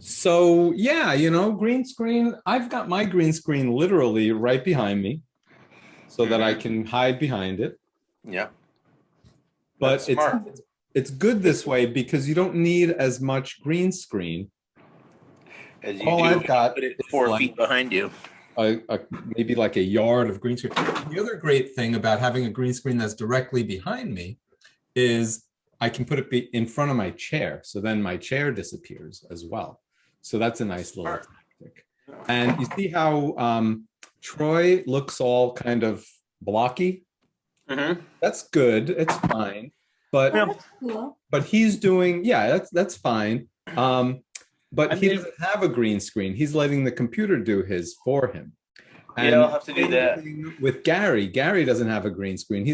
So yeah, green screen. I've got my green screen literally right behind me so that I Mm-hmm. can hide behind it. Yeah, that's But smart. it's good this way because you don't need as much green screen. As you All do I've when you got put it is 4 feet like behind you. maybe like a yard of green screen. The other great thing about having a green screen that's directly behind me is I can put it in front of my chair. So then my chair disappears as well. So that's a nice little Smart. tactic. And you see how Troy looks all kind of blocky? Mm-hmm. That's good. It's fine. But Yeah. That's cool. he's doing, yeah, that's fine. But I he mean, doesn't have a green screen. He's letting the computer do his for him. yeah, I'll And have to do same that. thing with Gary. Gary doesn't have a green screen.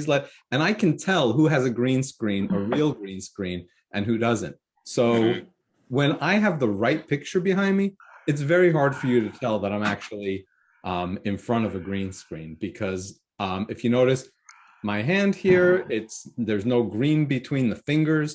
And I can tell who has a green screen, a real green screen, and who doesn't. So Mm-hmm. when I have the right picture behind me, it's very hard for you to tell that I'm actually in front of a green screen because if you notice my hand here, there's no green between the fingers.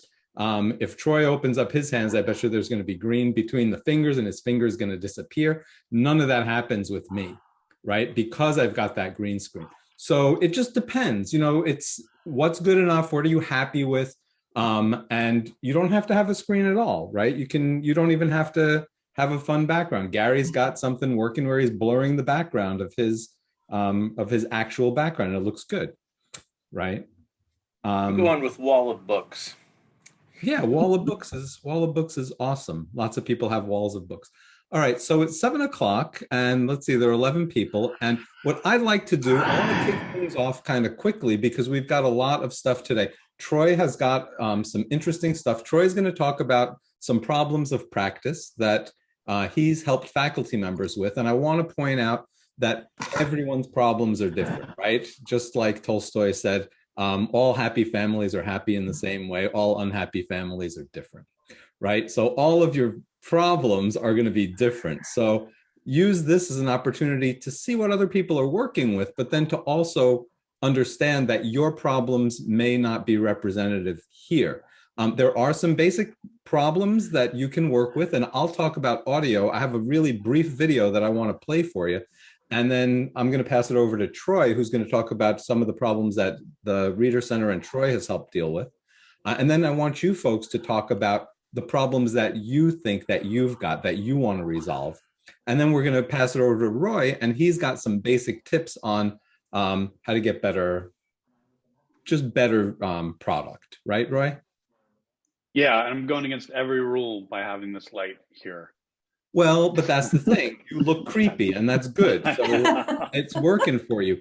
If Troy opens up his hands, I bet you there's going to be green between the fingers and his finger is going to disappear. None of that happens with me, right? Because I've got that green screen. So it just depends. It's what's good enough. What are you happy with? And you don't have to have a screen at all, right? You don't even have to have a fun background. Gary's got something working where he's blurring the background of his actual background. It looks good, right? I'm Um, going with wall of books. yeah, wall of books is awesome. Lots of people have walls of books. All right, so it's 7 o'clock, and let's see, there are 11 people. And what I'd like to do, I want to kick things off kind of quickly because we've got a lot of stuff today. Troy has got some interesting stuff. Troy is going to talk about some problems of practice that he's helped faculty members with. And I want to point out that everyone's problems are different, right? Just like Tolstoy said, all happy families are happy in the same way. All unhappy families are different, right? So all of your problems are going to be different. So use this as an opportunity to see what other people are working with, but then to also understand that your problems may not be representative here. There are some basic problems that you can work with, and I'll talk about audio. I have a really brief video that I want to play for you. And then I'm going to pass it over to Troy, who's going to talk about some of the problems that the Reader Center and Troy has helped deal with. And then I want you folks to talk about the problems that you think that you've got that you want to resolve. And then we're going to pass it over to Roy, and he's got some basic tips on how to get better product. Right, Roy? Yeah, I'm going against every rule by having this light here. Well, but that's the thing. You look creepy, and that's good. So it's working for you.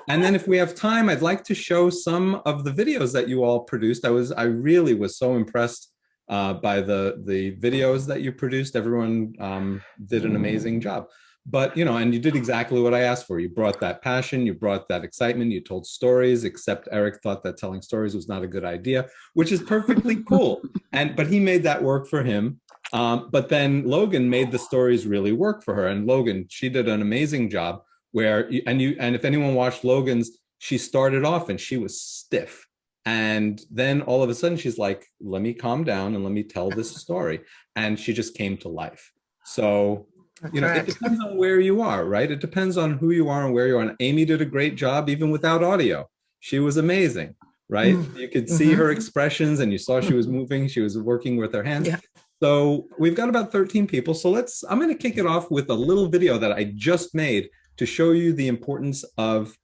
And then if we have time, I'd like to show some of the videos that you all produced. I really was so impressed by the videos that you produced. Everyone did an amazing job. But and you did exactly what I asked for. You brought that passion, you brought that excitement, you told stories, except Eric thought that telling stories was not a good idea, which is perfectly cool. But he made that work for him. But then Logan made the stories really work for her. And Logan, she did an amazing job and if anyone watched Logan's, she started off and she was stiff. And then all of a sudden she's like, let me calm down and let me tell this story. And she just came to life. So, it depends on where you are, right? It depends on who you are and where you are. And Amy did a great job even without audio. She was amazing, right? You could see her expressions and you saw she was moving. She was working with her hands. Yeah. So we've got about 13 people. So I'm going to kick it off with a little video that I just made to show you the importance of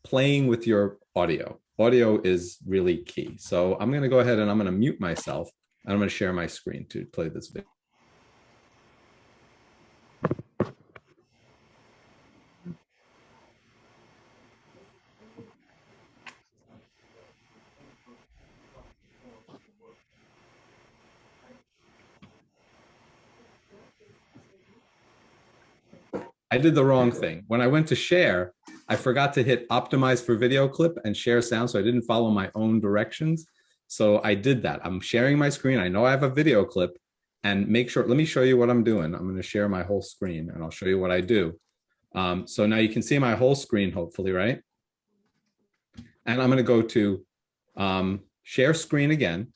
playing with your audio. Audio is really key. So I'm going to go ahead and I'm going to mute myself and I'm going to share my screen to play this video. I did the wrong thing. When I went to share, I forgot to hit optimize for video clip and share sound. So I didn't follow my own directions. So I did that. I'm sharing my screen. I know I have a video clip and let me show you what I'm doing. I'm going to share my whole screen and I'll show you what I do. So now you can see my whole screen, hopefully, right? And I'm going to go to share screen again.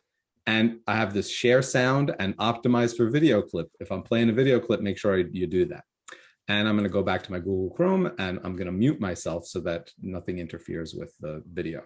And I have this share sound and optimize for video clip. If I'm playing a video clip, make sure you do that. And I'm going to go back to my Google Chrome and I'm going to mute myself so that nothing interferes with the video.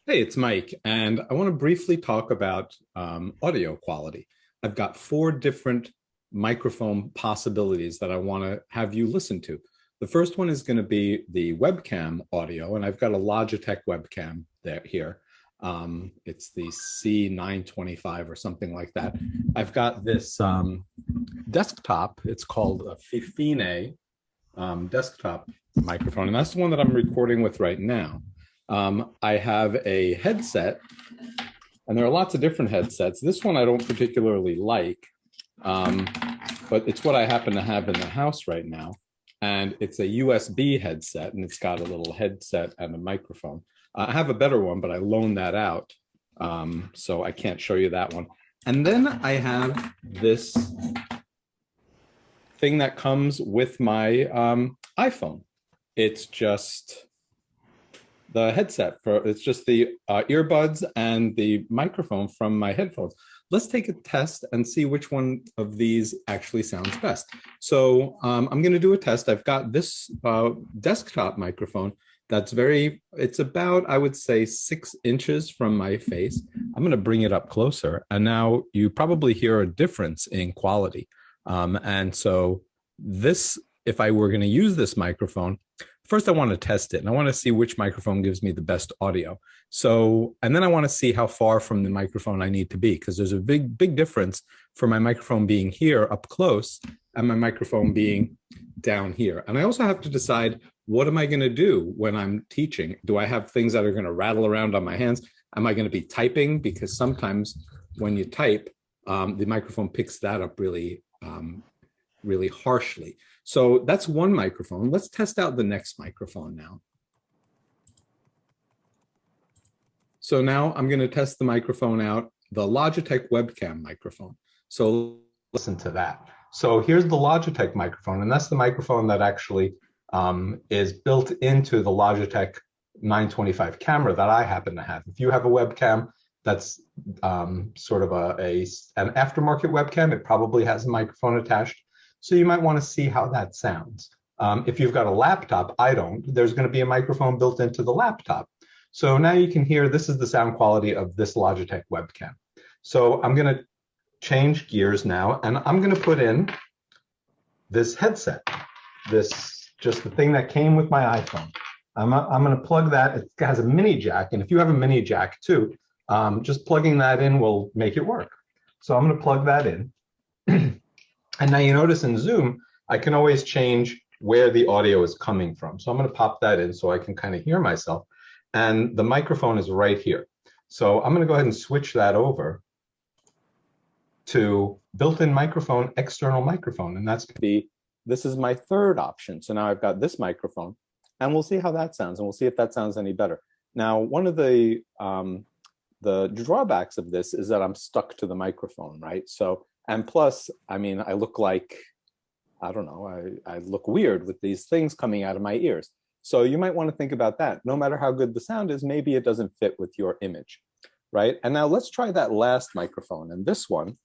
Hey, it's Mike, and I want to briefly talk about audio quality. I've got 4 different microphone possibilities that I want to have you listen to. The first one is going to be the webcam audio, and I've got a Logitech webcam here. It's the C925 or something like that. I've got this desktop. It's called a Fifine desktop microphone, and that's the one that I'm recording with right now. I have a headset, and there are lots of different headsets. This one I don't particularly like, but it's what I happen to have in the house right now. And it's a USB headset, and it's got a little headset and a microphone. I have a better one, but I loaned that out, so I can't show you that one. And then I have this thing that comes with my iPhone. It's just the headset it's just the earbuds and the microphone from my headphones. Let's take a test and see which one of these actually sounds best. So I'm going to do a test. I've got this desktop microphone that's it's about, I would say, 6 inches from my face. I'm going to bring it up closer. And now you probably hear a difference in quality. And so if I were going to use this microphone, first I want to test it, and I want to see which microphone gives me the best audio. So, and then I want to see how far from the microphone I need to be, because there's a big difference for my microphone being here up close and my microphone being down here. And I also have to decide, what am I going to do when I'm teaching? Do I have things that are going to rattle around on my hands? Am I going to be typing? Because sometimes when you type, the microphone picks that up really harshly. So that's one microphone. Let's test out the next microphone now. So now I'm going to test the microphone out, the Logitech webcam microphone. So listen to that. So here's the Logitech microphone, and that's the microphone that actually is built into the Logitech 925 camera that I happen to have. If you have a webcam that's sort of an aftermarket webcam, it probably has a microphone attached. So you might want to see how that sounds. If you've got a laptop, I don't, there's going to be a microphone built into the laptop. So now you can hear, this is the sound quality of this Logitech webcam. So I'm going to change gears now, and I'm going to put in this headset, just the thing that came with my iPhone. I'm going to plug that. It has a mini jack, and if you have a mini jack too, just plugging that in will make it work. So I'm going to plug that in. And now you notice in Zoom, I can always change where the audio is coming from. So I'm going to pop that in so I can kind of hear myself. And the microphone is right here. So I'm going to go ahead and switch that over to built-in microphone, external microphone. And that's going to be, this is my third option. So now I've got this microphone, and we'll see how that sounds, and we'll see if that sounds any better. Now, one of the drawbacks of this is that I'm stuck to the microphone, right? So, and plus, I mean, I look like, I don't know, I look weird with these things coming out of my ears. So you might want to think about that. No matter how good the sound is, maybe it doesn't fit with your image, right? And now let's try that last microphone. And this one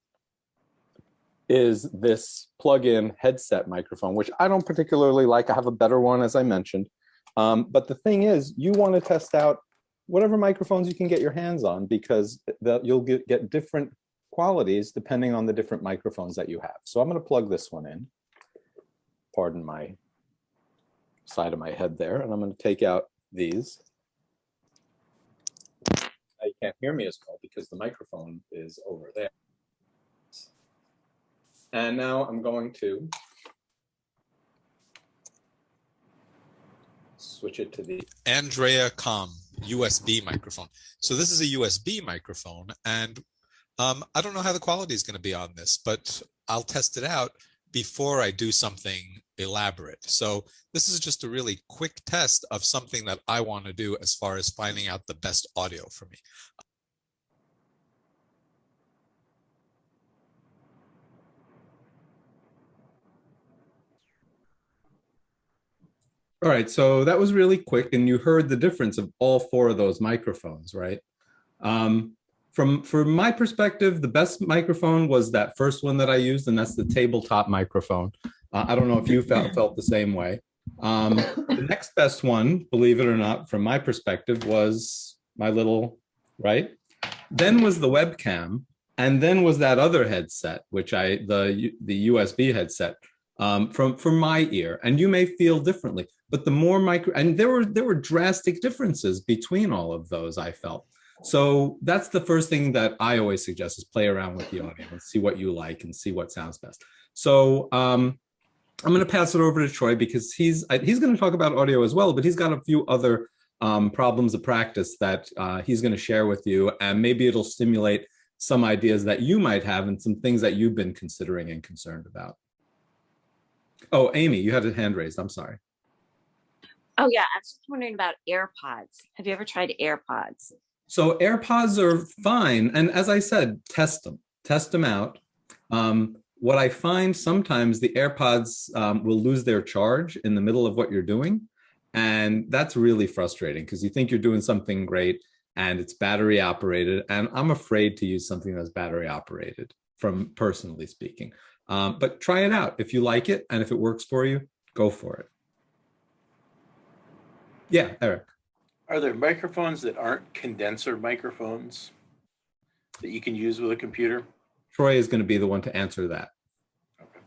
is this plug-in headset microphone, which I don't particularly like. I have a better one, as I mentioned. But the thing is, you want to test out whatever microphones you can get your hands on, because you'll get different qualities depending on the different microphones that you have. So I'm going to plug this one in. Pardon my side of my head there. And I'm going to take out these. Now you can't hear me as well because the microphone is over there. And now I'm going to switch it to the Andrea.com USB microphone. So this is a USB microphone, and I don't know how the quality is going to be on this, but I'll test it out before I do something elaborate. So this is just a really quick test of something that I want to do as far as finding out the best audio for me. All right, so that was really quick, and you heard the difference of all four of those microphones, right? Um, from my perspective, the best microphone was that first one that I used, and that's the tabletop microphone. I don't know if you felt the same way. The next best one, believe it or not, from my perspective, was my little, right? Then was the webcam, and then was that other headset, which the USB headset from my ear. And you may feel differently, but the more micro, and there were drastic differences between all of those, I felt. So that's the first thing that I always suggest is play around with the audio and see what you like and see what sounds best. So I'm going to pass it over to Troy because he's going to talk about audio as well, but he's got a few other problems of practice that he's going to share with you, and maybe it'll stimulate some ideas that you might have and some things that you've been considering and concerned about. Oh, Amy, you had a hand raised. I'm sorry. Oh yeah, I was just wondering about AirPods. Have you ever tried AirPods? So AirPods are fine, and as I said, test them out. What I find sometimes the AirPods will lose their charge in the middle of what you're doing. And that's really frustrating because you think you're doing something great and it's battery operated. And I'm afraid to use something that's battery operated, from personally speaking. But try it out. If you like it and if it works for you, go for it. Yeah, Eric. Are there microphones that aren't condenser microphones that you can use with a computer? Troy is going to be the one to answer that. Okay.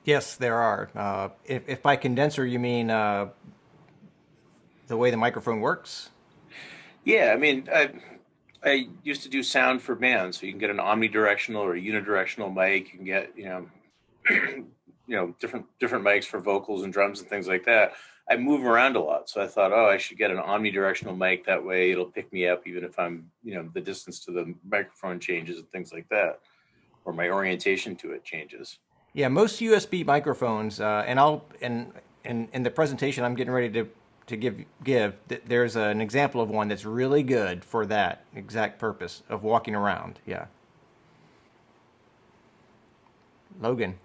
Yes, there are. If by condenser you mean the way the microphone works? Yeah, I mean, I used to do sound for bands, so you can get an omnidirectional or a unidirectional mic. You can get, different mics for vocals and drums and things like that. I move around a lot, so I thought, I should get an omnidirectional mic. That way, it'll pick me up even if I'm, the distance to the microphone changes and things like that, or my orientation to it changes. Yeah, most USB microphones, and in the presentation I'm getting ready to give, there's an example of one that's really good for that exact purpose of walking around. Yeah. Logan.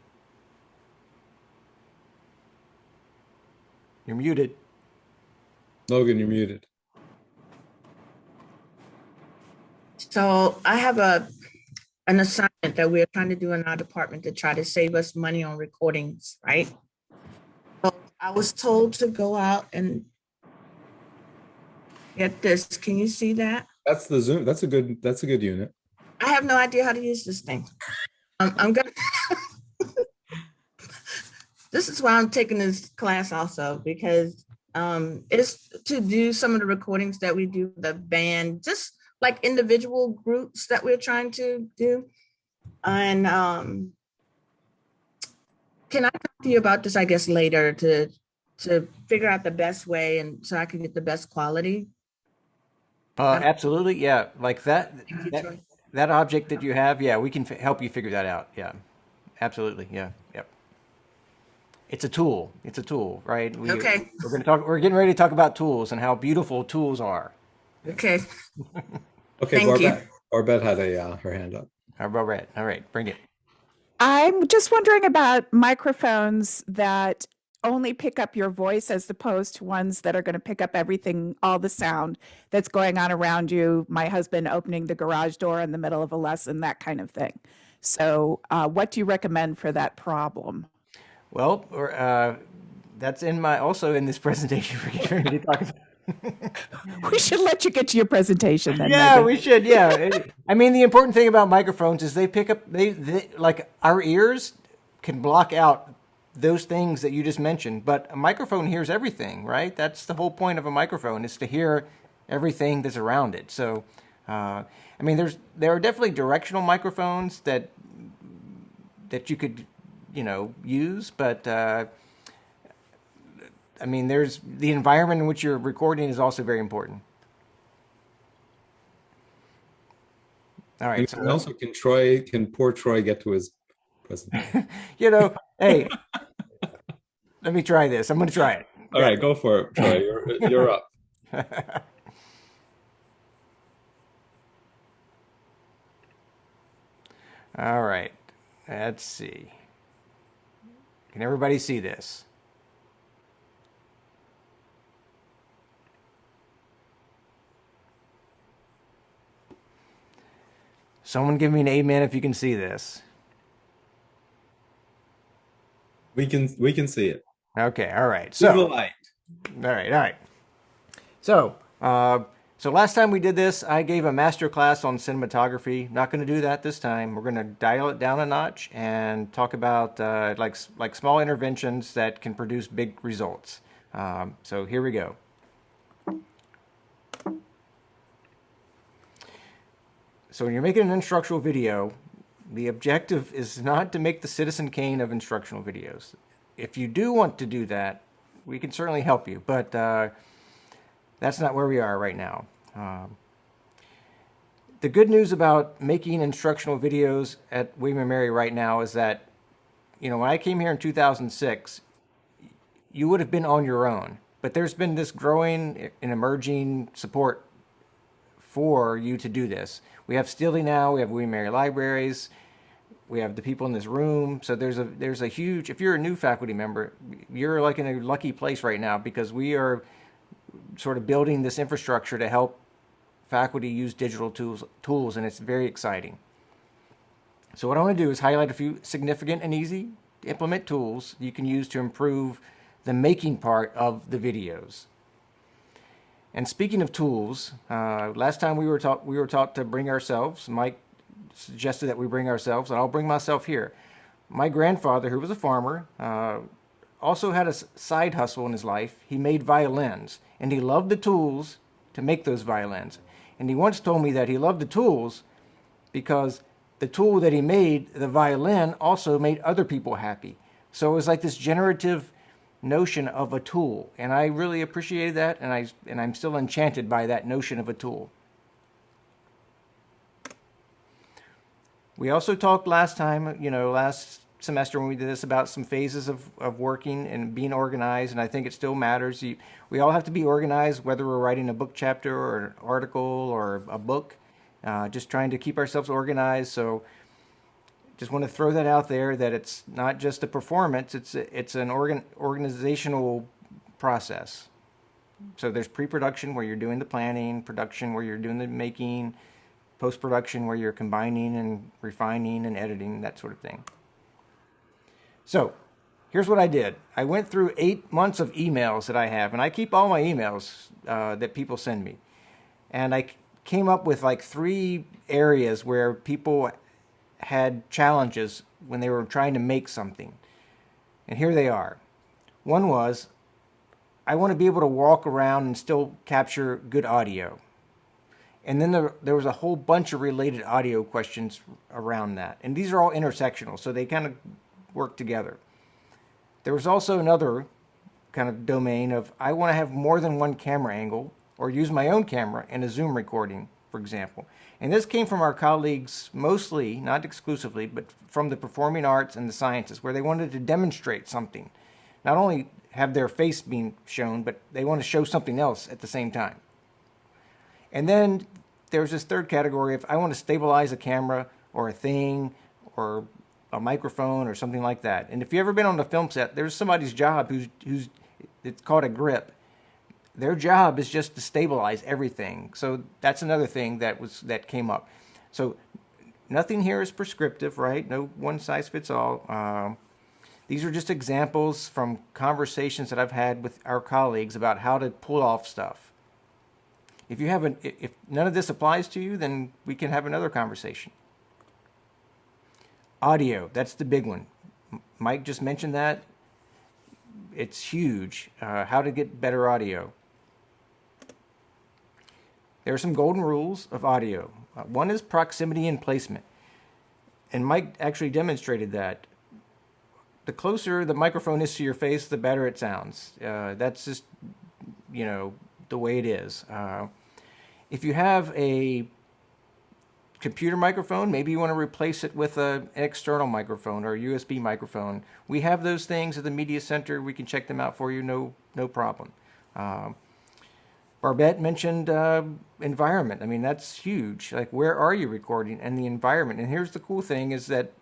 You're muted. Logan, you're muted. So I have an assignment that we're trying to do in our department to try to save us money on recordings, right? So I was told to go out and get this. Can you see that? That's the Zoom. That's a good unit. I have no idea how to use this thing. I'm gonna. This is why I'm taking this class also, because it's to do some of the recordings that we do, the band, just like individual groups that we're trying to do. And can I talk to you about this, I guess, later to figure out the best way and so I can get the best quality? Absolutely, yeah. Like that Troy. that object that you have, yeah, we can help you figure that out. Yeah, absolutely, yeah, yep. It's a tool. It's a tool, right? Okay. We're getting ready to talk about tools and how beautiful tools are. Okay. Okay, Thank you. Barbette had her hand up. All right, bring it. I'm just wondering about microphones that only pick up your voice as opposed to ones that are going to pick up everything, all the sound that's going on around you. My husband opening the garage door in the middle of a lesson, that kind of thing. So what do you recommend for that problem? Well, that's also in this presentation we're getting ready to talk about. We should let you get to your presentation then. Yeah, Megan. we should. Yeah, I mean, the important thing about microphones is they pick up. They like our ears can block out those things that you just mentioned, but a microphone hears everything, right? That's the whole point of a microphone, is to hear everything that's around it. So, I mean, there are definitely directional microphones that you could use, but I mean, there's the environment in which you're recording is also very important. All right. And also, can poor Troy get to his presentation? Hey, let me try this. I'm going to try it. All right, go for it, Troy. You're up. All right. Let's see. Can everybody see this? Someone give me an amen if you can see this. We can see it. Okay, all right. See the So, light. all right. So, so last time we did this, I gave a master class on cinematography. Not going to do that this time. We're going to dial it down a notch and talk about like small interventions that can produce big results. So here we go. So when you're making an instructional video, the objective is not to make the Citizen Kane of instructional videos. If you do want to do that, we can certainly help you, but that's not where we are right now. The good news about making instructional videos at William & Mary right now is that, when I came here in 2006, you would have been on your own, but there's been this growing and emerging support for you to do this. We have Steely now, we have William & Mary Libraries, we have the people in this room. So there's a huge, if you're a new faculty member, you're like in a lucky place right now because we are sort of building this infrastructure to help faculty use digital tools, and it's very exciting. So what I want to do is highlight a few significant and easy to implement tools you can use to improve the making part of the videos. And speaking of tools, last time we were taught to bring ourselves. Mike suggested that we bring ourselves, and I'll bring myself here. My grandfather, who was a farmer, also had a side hustle in his life. He made violins, and he loved the tools to make those violins. And he once told me that he loved the tools because the tool that he made, the violin, also made other people happy. So it was like this generative notion of a tool, and I really appreciated that, and I'm still enchanted by that notion of a tool. We also talked last time, last semester when we did this, about some phases of working and being organized, and I think it still matters. We all have to be organized, whether we're writing a book chapter or an article or a book, just trying to keep ourselves organized. So just want to throw that out there, that it's not just a performance, it's an organizational process. So there's pre-production where you're doing the planning, production where you're doing the making, post-production where you're combining and refining and editing, that sort of thing. So here's what I did. I went through 8 months of emails that I have, and I keep all my emails that people send me. And I came up with like 3 areas where people had challenges when they were trying to make something. And here they are. One was, I want to be able to walk around and still capture good audio. And then there was a whole bunch of related audio questions around that. And these are all intersectional, so they kind of work together. There was also another kind of domain of, I want to have more than one camera angle or use my own camera in a Zoom recording, for example. And this came from our colleagues, mostly, not exclusively, but from the performing arts and the sciences, where they wanted to demonstrate something. Not only have their face being shown, but they want to show something else at the same time. And then there's this third category of, I want to stabilize a camera or a thing or a microphone or something like that. And if you've ever been on a film set, there's somebody's job who's it's called a grip. Their job is just to stabilize everything. So that's another thing that came up. So nothing here is prescriptive, right? No one size fits all. These are just examples from conversations that I've had with our colleagues about how to pull off stuff. If none of this applies to you, then we can have another conversation. Audio, that's the big one. Mike just mentioned that. It's huge. How to get better audio. There are some golden rules of audio. One is proximity and placement. And Mike actually demonstrated that. The closer the microphone is to your face, the better it sounds. That's just, the way it is. If you have a computer microphone, maybe you want to replace it with an external microphone or a USB microphone. We have those things at the Media Center. We can check them out for you, no problem. Barbette mentioned environment. I mean, that's huge. Like, where are you recording and the environment? And here's the cool thing is that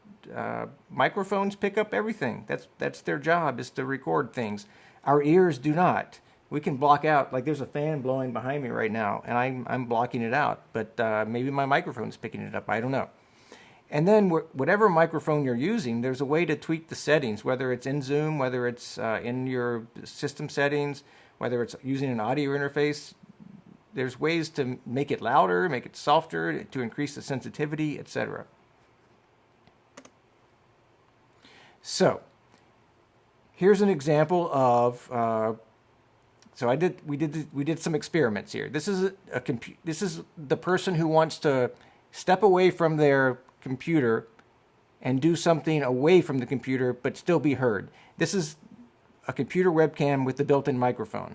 Microphones pick up everything. That's their job, is to record things. Our ears do not. We can block out, like there's a fan blowing behind me right now, and I'm blocking it out, but maybe my microphone's picking it up. I don't know. And then whatever microphone you're using, there's a way to tweak the settings, whether it's in Zoom, whether it's in your system settings, whether it's using an audio interface. There's ways to make it louder, make it softer, to increase the sensitivity, etc. So here's an example of. We did some experiments here. This is this is the person who wants to step away from their computer and do something away from the computer but still be heard. This is a computer webcam with the built-in microphone.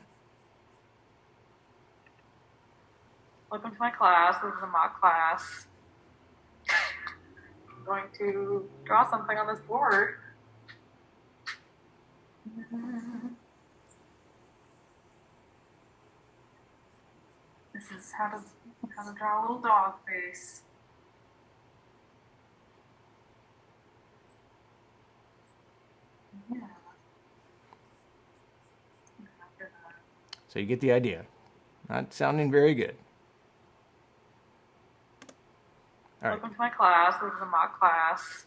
Welcome to my class. This is a mock class. I'm going to draw something on this board. This is how to draw a little dog face. Yeah. So you get the idea. Not sounding very good. All right. Welcome to my class. This is a mock class.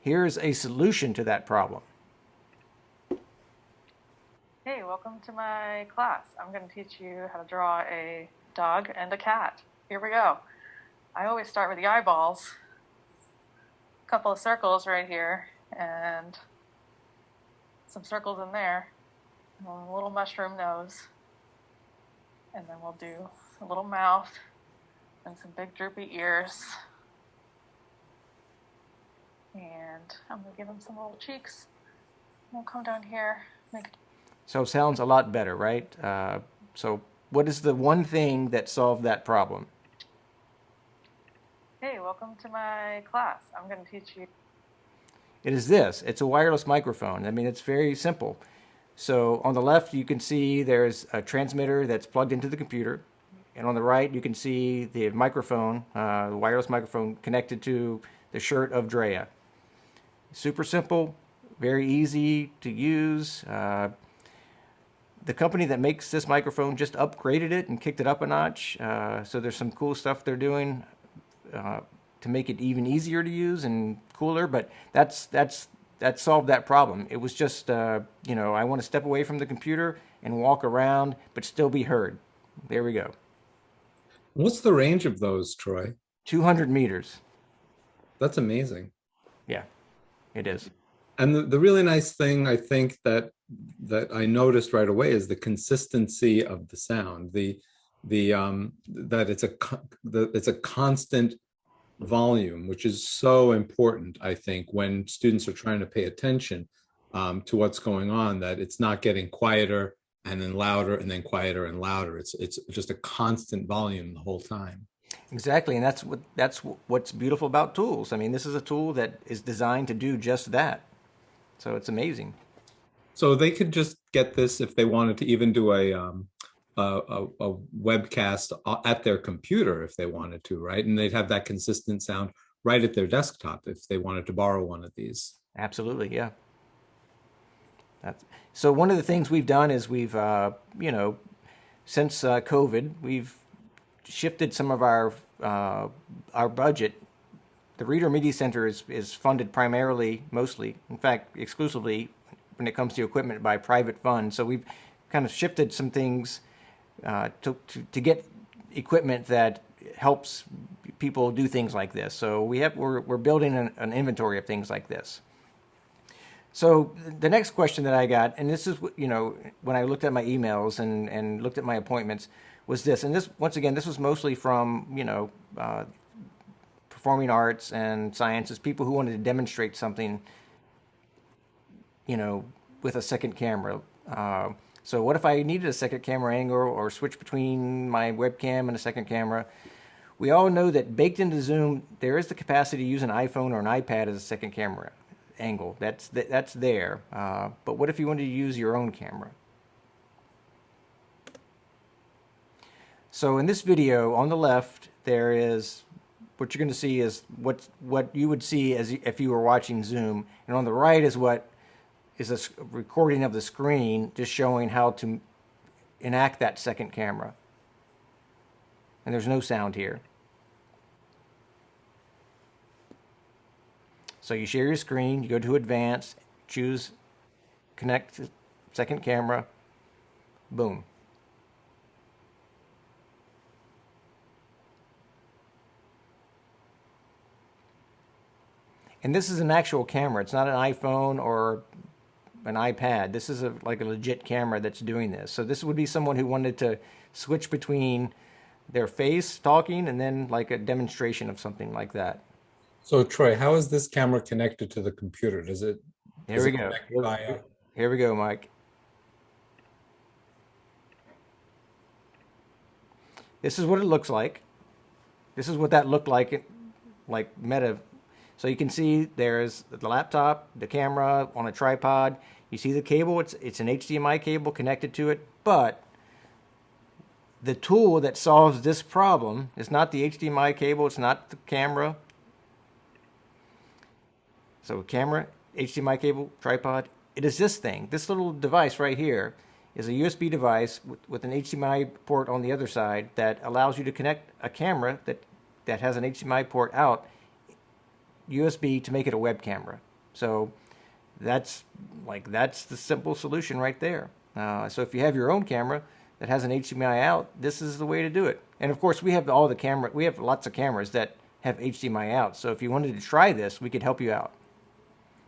Here's a solution to that problem. Hey, welcome to my class. I'm going to teach you how to draw a dog and a cat. Here we go. I always start with the eyeballs. A couple of circles right here, and some circles in there, and a little mushroom nose. And then we'll do a little mouth and some big droopy ears. And I'm going to give him some little cheeks. We'll come down here, make it. So it sounds a lot better, right? So what is the one thing that solved that problem? Hey, welcome to my class. I'm going to teach you. It is this. It's a wireless microphone. I mean, it's very simple. So on the left, you can see there's a transmitter that's plugged into the computer. And on the right, you can see the microphone, the wireless microphone connected to the shirt of Drea. Super simple, very easy to use. The company that makes this microphone just upgraded it and kicked it up a notch. So there's some cool stuff they're doing to make it even easier to use and cooler. But that solved that problem. It was just, I want to step away from the computer and walk around, but still be heard. There we go. What's the range of those, Troy? 200 meters. That's amazing. Yeah, it is. And the really nice thing, I think, that I noticed right away is the consistency of the sound. That it's a constant volume, which is so important, I think, when students are trying to pay attention to what's going on, that it's not getting quieter and then louder and then quieter and louder. It's just a constant volume the whole time. Exactly, and that's what's beautiful about tools. I mean, this is a tool that is designed to do just that. So it's amazing. So they could just get this if they wanted to even do a webcast at their computer if they wanted to, right? And they'd have that consistent sound right at their desktop if they wanted to borrow one of these. Absolutely, yeah. So one of the things we've done is we've, since COVID, we've shifted some of our budget. The Reader Media Center is funded primarily, mostly, in fact, exclusively when it comes to equipment by private funds. So we've kind of shifted some things to get equipment that helps people do things like this. So we're building an inventory of things like this. So the next question that I got, and this is, when I looked at my emails and looked at my appointments, was this. And this, once again, this was mostly from, performing arts and sciences, people who wanted to demonstrate something, with a second camera. So what if I needed a second camera angle or switch between my webcam and a second camera? We all know that baked into Zoom, there is the capacity to use an iPhone or an iPad as a second camera angle. That's there. But what if you wanted to use your own camera? So in this video, on the left, there is what you're going to see is what you would see as if you were watching Zoom, and on the right is what is a recording of the screen, just showing how to enact that second camera. And there's no sound here. So you share your screen, you go to Advanced, choose Connect to Second Camera, boom. And this is an actual camera. It's not an iPhone or an iPad. This is like a legit camera that's doing this. So this would be someone who wanted to switch between their face talking and then like a demonstration of something like that. So Troy, how is this camera connected to the computer? Does it? Here we go. Here we go, Mike. This is what it looks like. This is what that looked like Meta. So you can see there's the laptop, the camera on a tripod. You see the cable. It's an HDMI cable connected to it, but the tool that solves this problem is not the HDMI cable. It's not the camera. So camera, HDMI cable, tripod. It is this thing. This little device right here is a USB device with an HDMI port on the other side that allows you to connect a camera that has an HDMI port out USB to make it a web camera. So that's the simple solution right there. So if you have your own camera that has an HDMI out, this is the way to do it. And of course, we have lots of cameras that have HDMI out. So if you wanted to try this, we could help you out.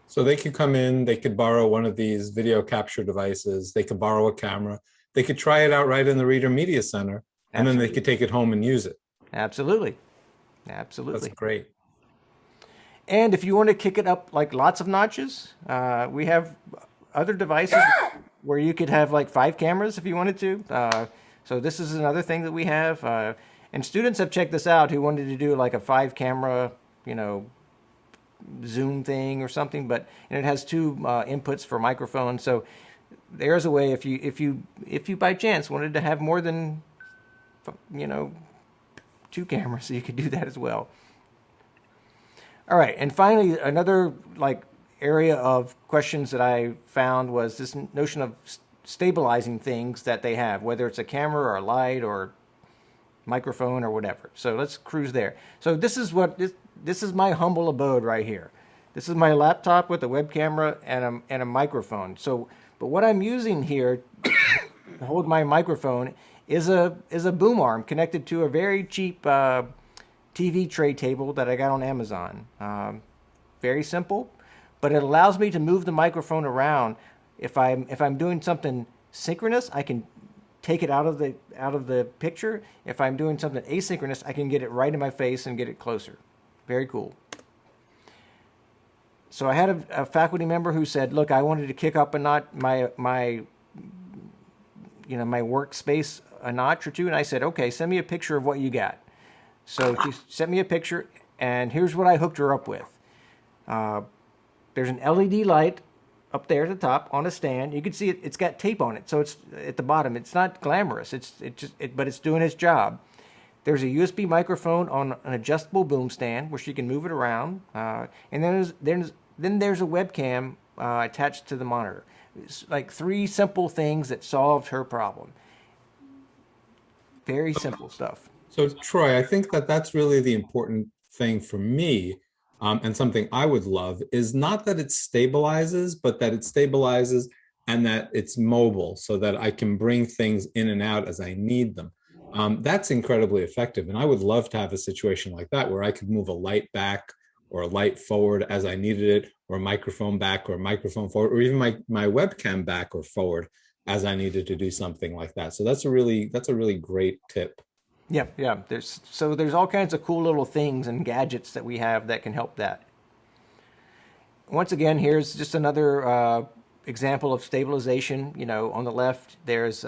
So they could come in, they could borrow one of these video capture devices, they could borrow a camera, they could try it out right in the Reader Media Center, and then they could take it home and use it. Absolutely. That's great. And if you want to kick it up like lots of notches, we have other devices where you could have like 5 cameras if you wanted to. So this is another thing that we have. And students have checked this out who wanted to do like a 5-camera, Zoom thing or something, and it has 2 inputs for microphones. So there's a way if you by chance wanted to have more than 2 cameras, so you could do that as well. All right, and finally, another area of questions that I found was this notion of stabilizing things that they have, whether it's a camera or a light or microphone or whatever. So let's cruise there. So this is my humble abode right here. This is my laptop with a web camera and a microphone. But what I'm using here to hold my microphone is a boom arm connected to a very cheap TV tray table that I got on Amazon. Very simple, but it allows me to move the microphone around. If I'm doing something synchronous, I can take it out of the picture. If I'm doing something asynchronous, I can get it right in my face and get it closer. Very cool. So I had a faculty member who said, "Look, I wanted to kick up a notch my workspace a notch or 2," and I said, "Okay, send me a picture of what you got." So she sent me a picture, and here's what I hooked her up with. There's an LED light up there at the top on a stand. You can see it's got tape on it, so it's at the bottom. It's not glamorous. But it's doing its job. There's a USB microphone on an adjustable boom stand where she can move it around, and then there's a webcam attached to the monitor. It's like 3 simple things that solved her problem. Very simple stuff. So Troy, I think that's really the important thing for me, and something I would love is not that it stabilizes, but that it stabilizes and that it's mobile so that I can bring things in and out as I need them. That's incredibly effective. And I would love to have a situation like that where I could move a light back or a light forward as I needed it, or a microphone back or a microphone forward, or even my webcam back or forward as I needed to do something like that. So that's a really great tip. Yeah. There's all kinds of cool little things and gadgets that we have that can help that. Once again, here's just another example of stabilization. On the left, there's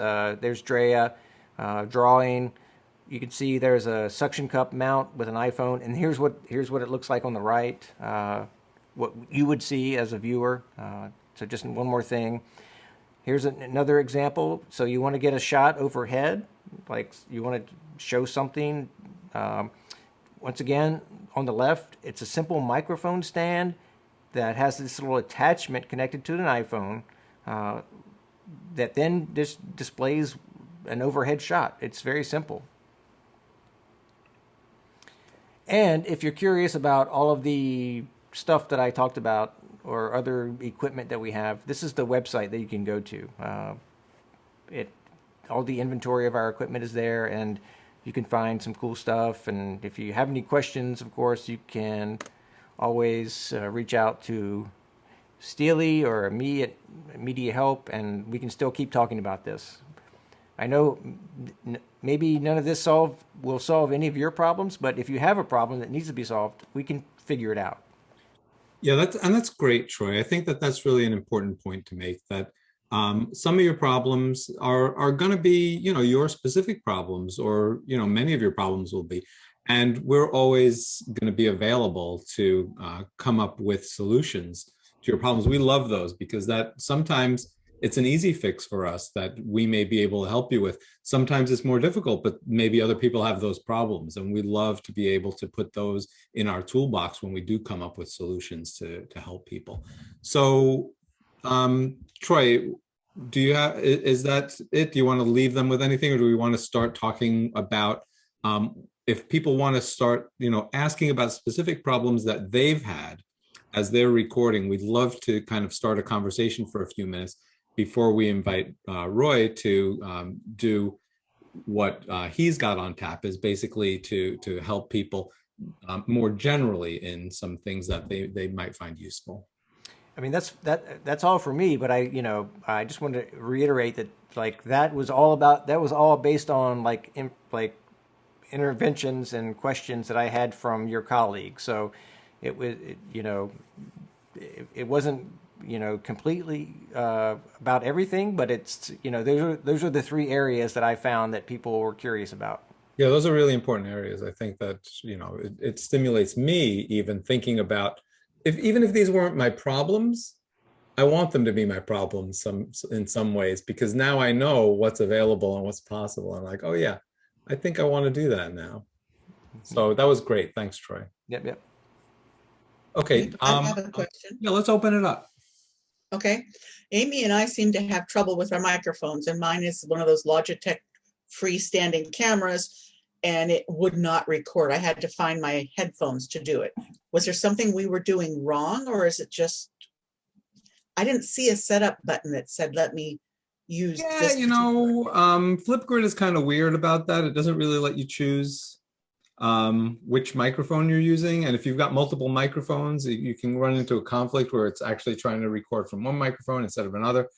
Drea drawing. You can see there's a suction cup mount with an iPhone, and here's what it looks like on the right. What you would see as a viewer. So just one more thing. Here's another example. So you want to get a shot overhead, like you want to show something Once again, on the left, it's a simple microphone stand that has this little attachment connected to an iPhone that then just displays an overhead shot. It's very simple. And if you're curious about all of the stuff that I talked about or other equipment that we have, this is the website that you can go to. All the inventory of our equipment is there, and you can find some cool stuff. And if you have any questions, of course, you can always reach out to Steely or me at Media Help, and we can still keep talking about this. I know maybe none of this will solve any of your problems, but if you have a problem that needs to be solved, we can figure it out. Yeah, that's great, Troy. I think that's really an important point to make, that some of your problems are going to be, your specific problems, or, many of your problems will be. And we're always going to be available to come up with solutions to your problems. We love those, because that sometimes it's an easy fix for us that we may be able to help you with. Sometimes it's more difficult, but maybe other people have those problems, and we love to be able to put those in our toolbox when we do come up with solutions to help people. So, Troy, is that it? Do you want to leave them with anything, or do we want to start talking about if people want to start, asking about specific problems that they've had as they're recording? We'd love to kind of start a conversation for a few minutes before we invite Roy to do what he's got on tap, is basically to help people more generally in some things that they might find useful. I mean, that's all for me, but I just wanted to reiterate that that was all based on interventions and questions that I had from your colleagues. So it wasn't completely about everything, but it's those are the three areas that I found that people were curious about. Yeah, those are really important areas. I think that it stimulates me even thinking about, even if these weren't my problems, I want them to be my problems in some ways, because now I know what's available and what's possible. I'm like, oh yeah, I think I want to do that now. So that was great. Thanks, Troy. Yep. Okay. I have a question. Yeah, let's open it up. Okay. Amy and I seem to have trouble with our microphones, and mine is one of those Logitech freestanding cameras, and it would not record. I had to find my headphones to do it. Was there something we were doing wrong, or is it just, I didn't see a setup button that said, let me use this? Flipgrid is kind of weird about that. It doesn't really let you choose which microphone you're using. And if you've got multiple microphones, you can run into a conflict where it's actually trying to record from one microphone instead of another.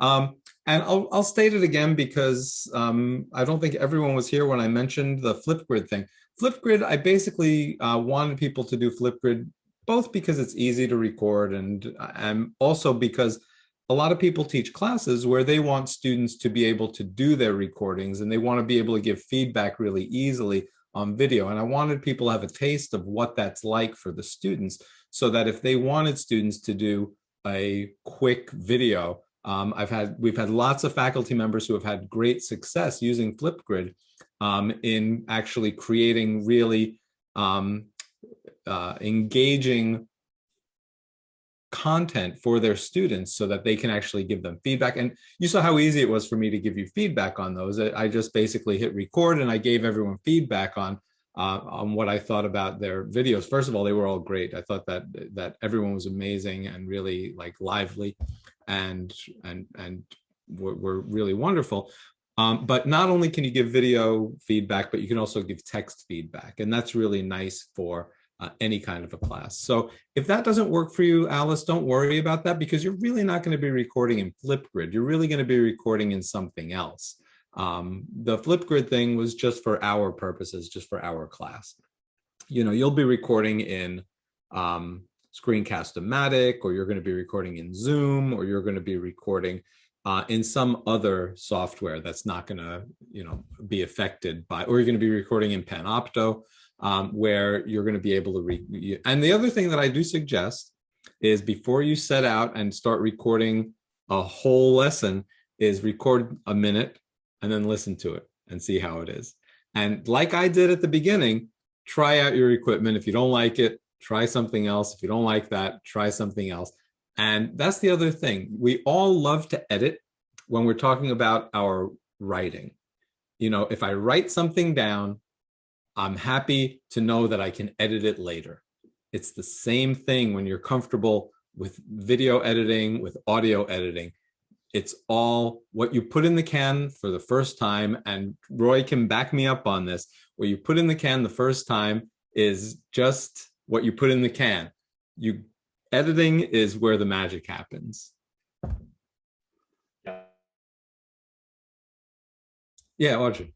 And I'll state it again, because I don't think everyone was here when I mentioned the Flipgrid thing. Flipgrid, I basically wanted people to do Flipgrid, both because it's easy to record and also because a lot of people teach classes where they want students to be able to do their recordings, and they want to be able to give feedback really easily on video. And I wanted people to have a taste of what that's like for the students, so that if they wanted students to do a quick video, we've had lots of faculty members who have had great success using Flipgrid in actually creating really engaging content for their students, so that they can actually give them feedback. And you saw how easy it was for me to give you feedback on those. I just basically hit record, and I gave everyone feedback on what I thought about their videos. First of all, they were all great. I thought that everyone was amazing and really lively and were really wonderful. But not only can you give video feedback, but you can also give text feedback, and that's really nice for any kind of a class. So if that doesn't work for you, Alice, don't worry about that, because you're really not going to be recording in Flipgrid. You're really going to be recording in something else. The Flipgrid thing was just for our purposes, just for our class. You'll be recording in Screencast-O-Matic, or you're going to be recording in Zoom, or you're going to be recording in some other software that's not going to, be affected by, or you're going to be recording in Panopto, where you're going to be able to and the other thing that I do suggest is, before you set out and start recording a whole lesson, is record a minute and then listen to it and see how it is. And like I did at the beginning, try out your equipment. If you don't like it, try something else. If you don't like that, try something else. And that's the other thing. We all love to edit when we're talking about our writing. You know, if I write something down, I'm happy to know that I can edit it later. It's the same thing when you're comfortable with video editing, with audio editing. It's all what you put in the can for the first time, and Roy can back me up on this. What you put in the can the first time is just what you put in the can. Editing is where the magic happens. Yeah, Audrey.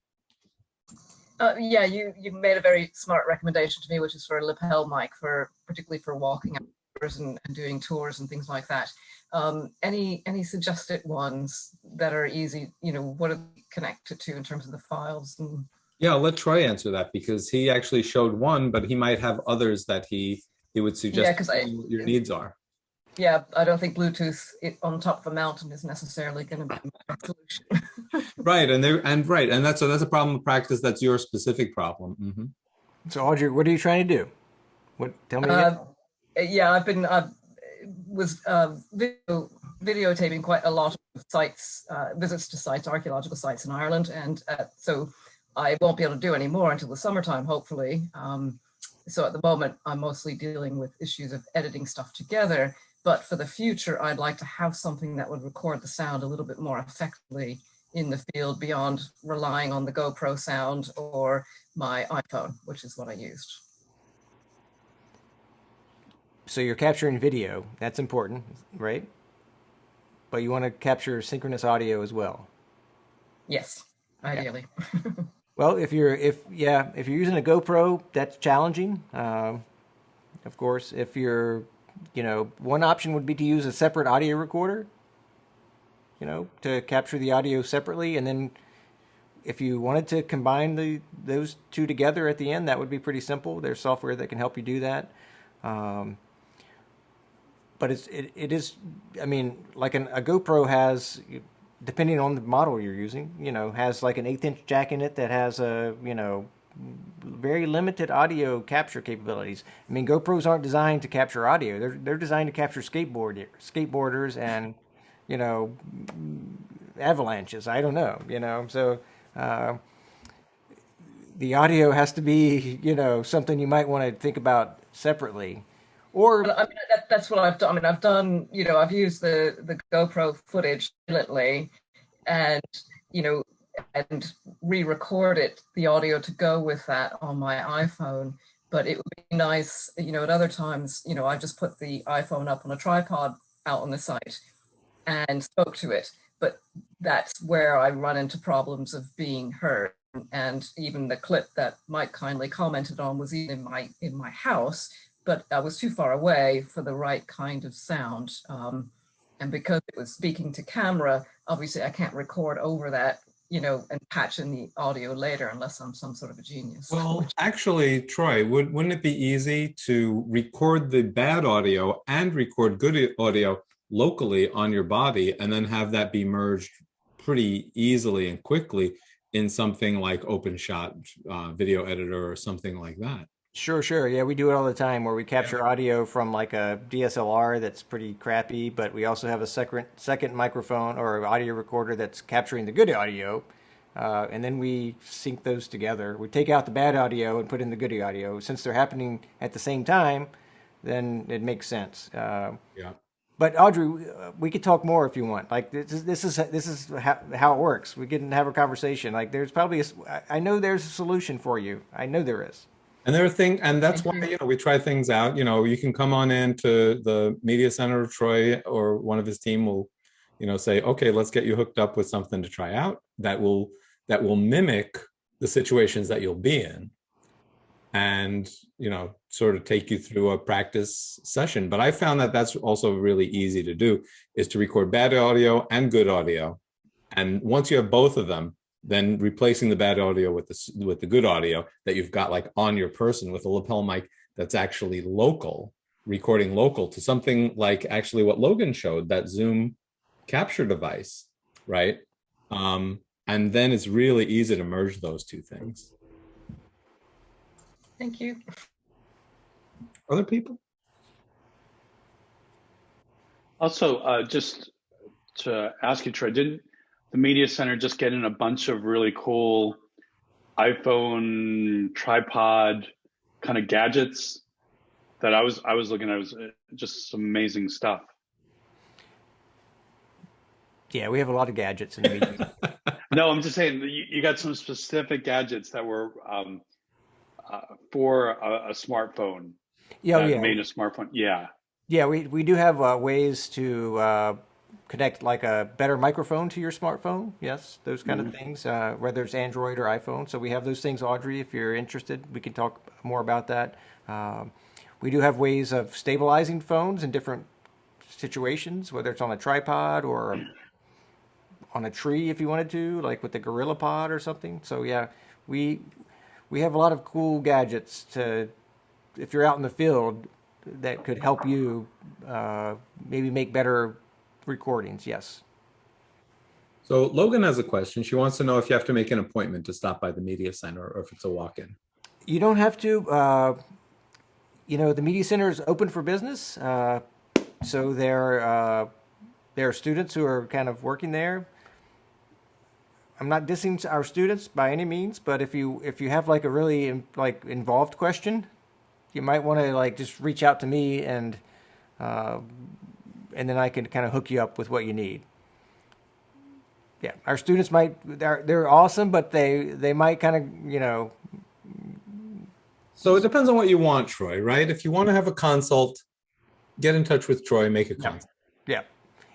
Yeah, you made a very smart recommendation to me, which is for a lapel mic, particularly for walking hours and doing tours and things like that. Any suggested ones that are easy? You know, what are they connected to in terms of the files? Yeah, I'll let Troy answer that, because he actually showed one, but he might have others that he would suggest what your needs are. Yeah, I don't think Bluetooth on top of a mountain is necessarily going to be my solution. Right, and that's a problem of practice. That's your specific problem. Mm-hmm. So Audrey, what are you trying to do? Tell me again. Yeah, I was videotaping quite a lot of sites, visits to sites, archaeological sites in Ireland, and so I won't be able to do any more until the summertime, hopefully. So at the moment, I'm mostly dealing with issues of editing stuff together. But for the future, I'd like to have something that would record the sound a little bit more effectively in the field beyond relying on the GoPro sound or my iPhone, which is what I used. So you're capturing video. That's important, right? But you want to capture synchronous audio as well. Yes, ideally. Yeah. Well, if you're using a GoPro, that's challenging. Of course, if you're, one option would be to use a separate audio recorder, to capture the audio separately, and then if you wanted to combine those two together at the end, that would be pretty simple. There's software that can help you do that. But it is, I mean, like a GoPro has, depending on the model you're using, has like an 1/8" jack in it that has a, very limited audio capture capabilities. I mean, GoPros aren't designed to capture audio. They're designed to capture skateboarders and, avalanches. I don't know, So the audio has to be, something you might want to think about separately. Or I mean, that's what I've done. I mean, I've used the GoPro footage silently, and and re-recorded the audio to go with that on my iPhone. But it would be nice, at other times, I just put the iPhone up on a tripod out on the site and spoke to it. But that's where I run into problems of being heard. And even the clip that Mike kindly commented on was even in my house, but I was too far away for the right kind of sound. And because it was speaking to camera, obviously I can't record over that, and patch in the audio later unless I'm some sort of a genius. Well, actually, Troy, wouldn't it be easy to record the bad audio and record good audio locally on your body, and then have that be merged pretty easily and quickly in something like OpenShot Video Editor or something like that? Sure. Yeah, we do it all the time where we capture audio from like a DSLR that's pretty crappy, but we also have a second microphone or audio recorder that's capturing the good audio, and then we sync those together. We take out the bad audio and put in the good audio. Since they're happening at the same time, then it makes sense. Yeah. But Audrey, we could talk more if you want. Like this is how it works. We can have a conversation. Like there's probably I know there's a solution for you. I know there is. And and that's why, we try things out. You can come on into the Media Center of Troy, or one of his team will, say, okay, let's get you hooked up with something to try out that will mimic the situations that you'll be in, and, sort of take you through a practice session. But I found that that's also really easy to do, is to record bad audio and good audio. And once you have both of them, then replacing the bad audio with the good audio that you've got like on your person with a lapel mic that's actually recording local to something like actually what Logan showed, that Zoom capture device, right? And then it's really easy to merge those two things. Thank you. Other people? Also, just to ask you, Troy, didn't the Media Center just get in a bunch of really cool iPhone tripod kind of gadgets that I was looking at? It was just some amazing stuff. Yeah, we have a lot of gadgets in the media. No, I'm just saying you got some specific gadgets that were for a smartphone. Yeah, that yeah. made a smartphone. Yeah. Yeah, we do have ways to connect like a better microphone to your smartphone. Yes, those kind of things, whether it's Android or iPhone. So we have those things, Audrey. If you're interested, we can talk more about that. We do have ways of stabilizing phones in different situations, whether it's on a tripod or on a tree if you wanted to, like with the Gorilla Pod or something. So yeah, we have a lot of cool gadgets to, if you're out in the field, that could help you maybe make better recordings. Yes. So Logan has a question. She wants to know if you have to make an appointment to stop by the Media Center or if it's a walk-in. You don't have to. The Media Center is open for business. So there are students who are kind of working there. I'm not dissing our students by any means, but if you have like a really involved question, you might want to just reach out to me and then I can kind of hook you up with what you need. Yeah, our students they're awesome, but they might kind of So it depends on what you want, Troy, right? If you want to have a consult, get in touch with Troy, make a consult. Yeah.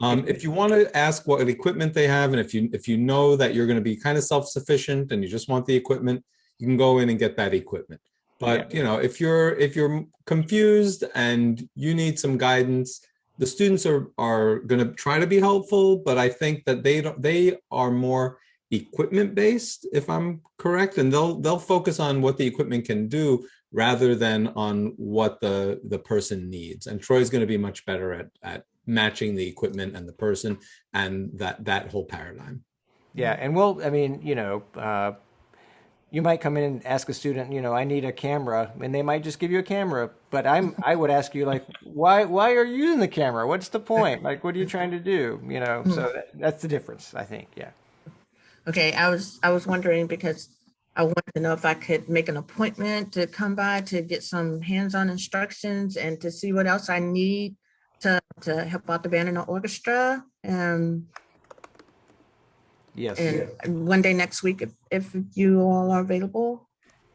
If you want to ask what equipment they have, and if you know that you're going to be kind of self-sufficient and you just want the equipment, you can go in and get that equipment. But if you're confused and you need some guidance, the students are going to try to be helpful, but I think that they are more equipment based, if I'm correct, and they'll focus on what the equipment can do rather than on what the person needs. And Troy's going to be much better at matching the equipment and the person and that whole paradigm. Yeah, and you might come in and ask a student, I need a camera, and they might just give you a camera. But I would ask you, why are you using the camera? What's the point? What are you trying to do? So that's the difference, I think. Yeah. Okay, I was wondering because I wanted to know if I could make an appointment to come by to get some hands-on instructions and to see what else I need to help out the band and the orchestra. Yes. And one day next week, if you all are available.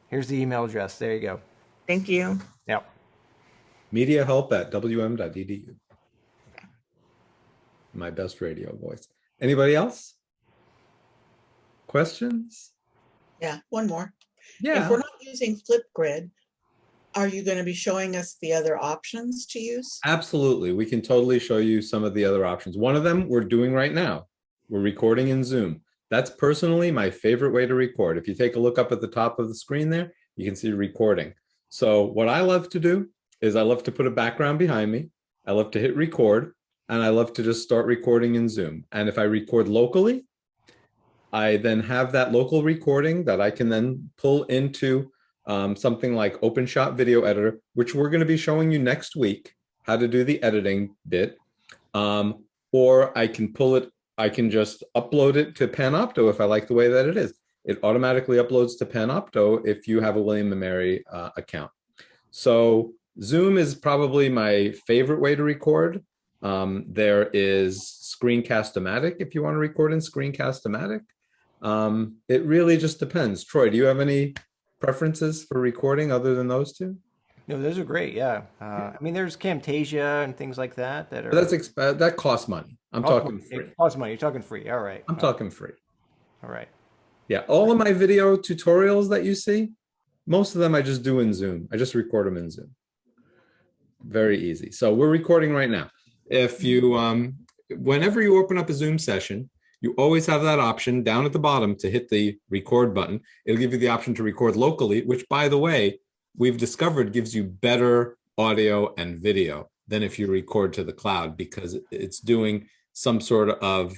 Here's the email address. There you go. Thank you. Yep. mediahelp@wm.edu. Okay. My best radio voice. Anybody else? Questions? Yeah, one more. Yeah. If we're not using Flipgrid, are you going to be showing us the other options to use? Absolutely. We can totally show you some of the other options. One of them we're doing right now. We're recording in Zoom. That's personally my favorite way to record. If you take a look up at the top of the screen there, you can see recording. So what I love to do is I love to put a background behind me. I love to hit record, and I love to just start recording in Zoom. And if I record locally, I then have that local recording that I can then pull into something like OpenShot Video Editor, which we're going to be showing you next week how to do the editing bit. Or I can just upload it to Panopto if I like the way that it is. It automatically uploads to Panopto if you have a William & Mary account. So Zoom is probably my favorite way to record. There is Screencast-O-Matic if you want to record in Screencast-O-Matic. It really just depends. Troy, do you have any preferences for recording other than those two? No, those are great. Yeah. There's Camtasia and things like that are. But that costs money. I'm talking free. It costs money. You're talking free. All right. I'm talking free. All right. Yeah. All of my video tutorials that you see, most of them I just do in Zoom. I just record them in Zoom. Very easy. So we're recording right now. If you, whenever you open up a Zoom session, you always have that option down at the bottom to hit the record button. It'll give you the option to record locally, which, by the way, we've discovered gives you better audio and video than if you record to the cloud, because it's doing some sort of,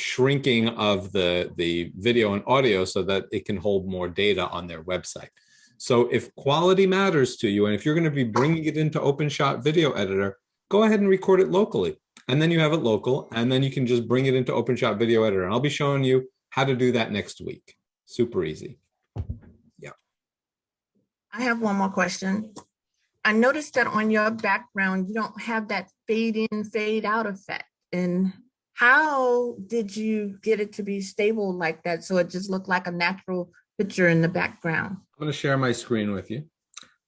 shrinking of the video and audio so that it can hold more data on their website. So if quality matters to you, and if you're going to be bringing it into OpenShot Video Editor, go ahead and record it locally. And then you have it local, and then you can just bring it into OpenShot Video Editor. And I'll be showing you how to do that next week. Super easy. Yeah. I have one more question. I noticed that on your background, you don't have that fade in, fade out effect. And how did you get it to be stable like that so it just looked like a natural picture in the background? I'm going to share my screen with you,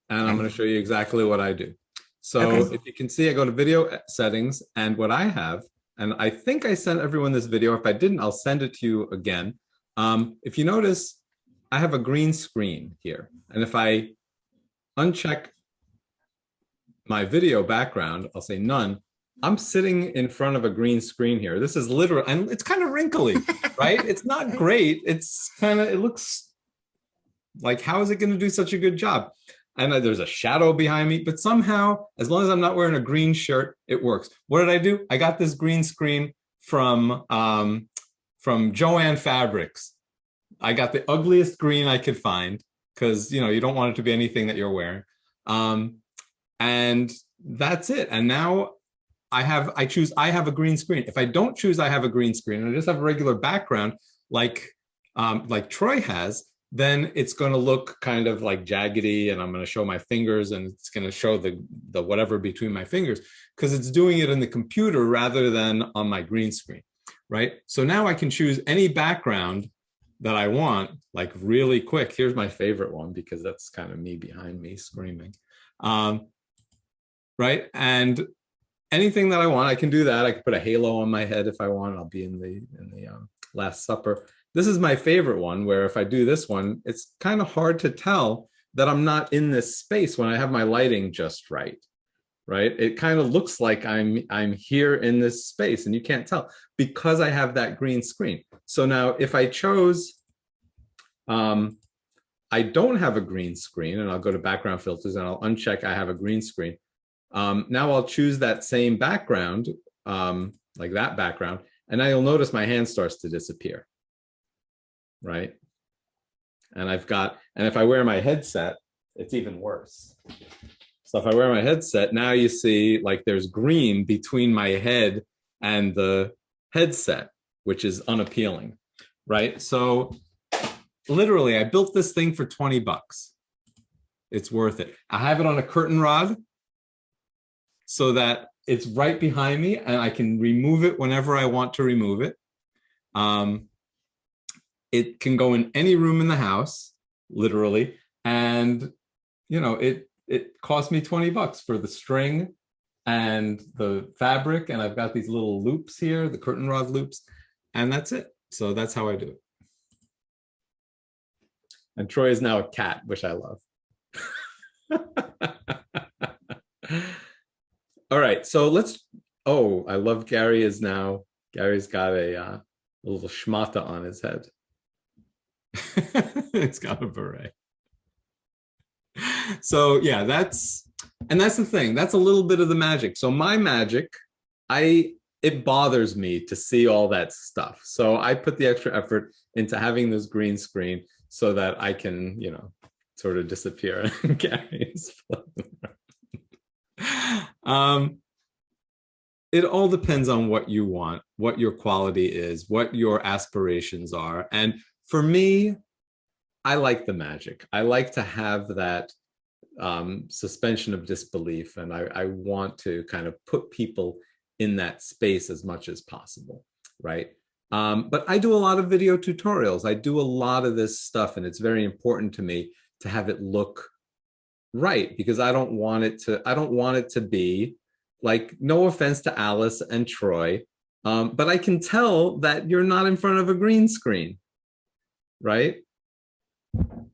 and I'm going to show you exactly what I do. So Okay. if you can see, I go to video settings, and what I have, and I think I sent everyone this video. If I didn't, I'll send it to you again. If you notice, I have a green screen here. And if I uncheck my video background, I'll say none. I'm sitting in front of a green screen here. This is literal, and it's kind of wrinkly, right? It's not great. It's kind of, it looks like, how is it going to do such a good job? I know there's a shadow behind me, but somehow, as long as I'm not wearing a green shirt, it works. What did I do? I got this green screen from Joann Fabrics. I got the ugliest green I could find because, you know, you don't want it to be anything that you're wearing. And that's it. And now I choose I have a green screen. If I don't choose I have a green screen and I just have a regular background like Troy has, then it's going to look kind of like jaggedy, and I'm going to show my fingers, and it's going to show the whatever between my fingers because it's doing it in the computer rather than on my green screen, right? So now I can choose any background that I want, like really quick. Here's my favorite one because that's kind of me behind me screaming, right? And anything that I want, I can do that. I can put a halo on my head if I want. I'll be in the Last Supper. This is my favorite one, where if I do this one, it's kind of hard to tell that I'm not in this space when I have my lighting just right, right? It kind of looks like I'm here in this space, and you can't tell because I have that green screen. So now if I chose, I don't have a green screen, and I'll go to background filters and I'll uncheck I have a green screen. Now I'll choose that same background, like that background, and now you'll notice my hand starts to disappear. Right? And if I wear my headset, it's even worse. So if I wear my headset, now you see like there's green between my head and the headset, which is unappealing, right? So literally, I built this thing for 20 bucks. It's worth it. I have it on a curtain rod so that it's right behind me and I can remove it whenever I want to remove it. It can go in any room in the house, literally. And, you know, it cost me 20 bucks for the string and the fabric. And I've got these little loops here, the curtain rod loops, and that's it. So that's how I do it. And Troy is now a cat, which I love. All right, so I love Gary's got a little schmata on his head. It's got a beret. So yeah, that's the thing. That's a little bit of the magic. So my magic, it bothers me to see all that stuff. So I put the extra effort into having this green screen so that I can, you know, sort of disappear. Gary's it all depends on what you want, what your quality is, what your aspirations are. And for me, I like the magic. I like to have that suspension of disbelief, and I want to kind of put people in that space as much as possible, right? But I do a lot of video tutorials. I do a lot of this stuff, and it's very important to me to have it look right because I don't want it to be like, no offense to Alice and Troy, but I can tell that you're not in front of a green screen. Right?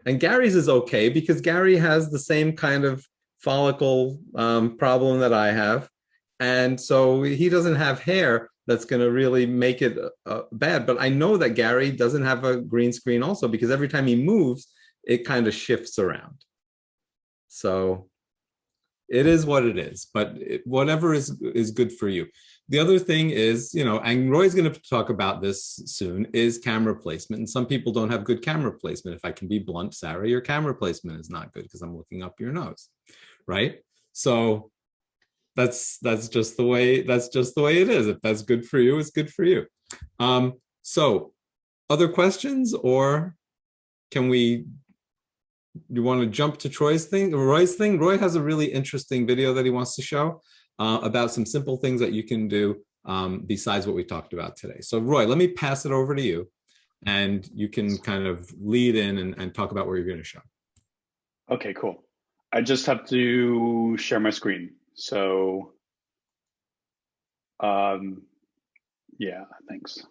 And Gary's is okay because Gary has the same kind of follicle problem that I have. And so he doesn't have hair that's going to really make it bad. But I know that Gary doesn't have a green screen also because every time he moves, it kind of shifts around. So It is what it is, but whatever is good for you. The other thing is, and Roy's going to talk about this soon, is camera placement. And some people don't have good camera placement. If I can be blunt, Sarah, your camera placement is not good because I'm looking up your nose, right? So that's just the way it is. If that's good for you, it's good for you. So other questions, or can we? You want to jump to Roy's thing? Roy has a really interesting video that he wants to show about some simple things that you can do besides what we talked about today. So Roy, let me pass it over to you, and you can kind of lead in and talk about what you're going to show. Okay, cool. I just have to share my screen. So, yeah, thanks.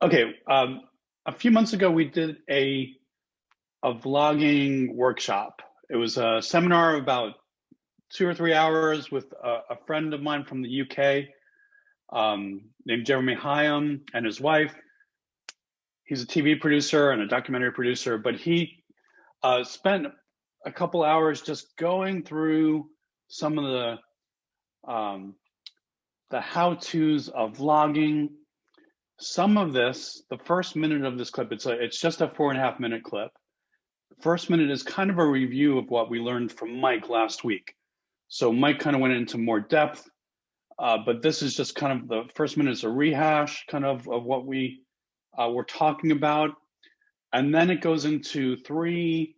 Okay, a few months ago, we did a vlogging workshop. It was a seminar of about 2 or 3 hours with a friend of mine from the UK named Jeremy Hyam and his wife. He's a TV producer and a documentary producer, but he spent a couple hours just going through some of the how-tos of vlogging. Some of this, the first minute of this clip, it's just a 4.5 minute clip. First minute is kind of a review of what we learned from Mike last week. So Mike kind of went into more depth, but this is just kind of the first minute is a rehash kind of what we were talking about. And then it goes into 3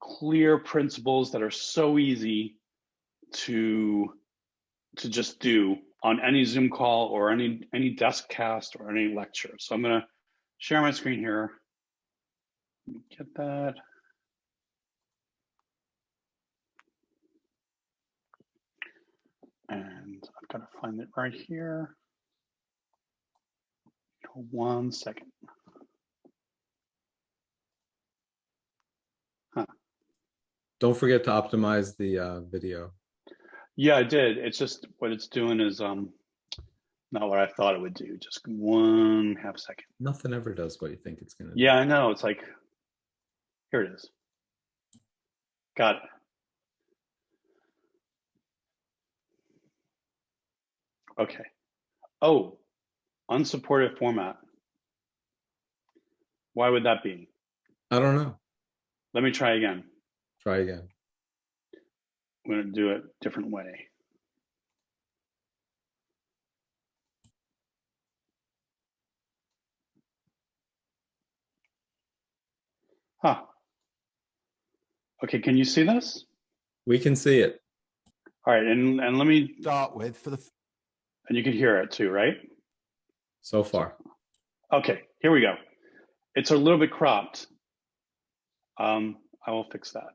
clear principles that are so easy to just do on any Zoom call or any desk cast or any lecture. So I'm gonna share my screen here. Get that. And I've got to find it right here. 1 second. Huh. Don't forget to optimize the video. Yeah, I did. It's just what it's doing is not what I thought it would do. Just 1/2 second. Nothing ever does what you think it's gonna do. Yeah, I know. It's like, here it is. Got it. Okay. Oh, unsupported format. Why would that be? I don't know. Let me try again. Try again. I'm going to do it a different way. Huh. Okay, can you see this? We can see it. All right, and let me start with and you can hear it too, right? So far. Okay, here we go. It's a little bit cropped. I will fix that.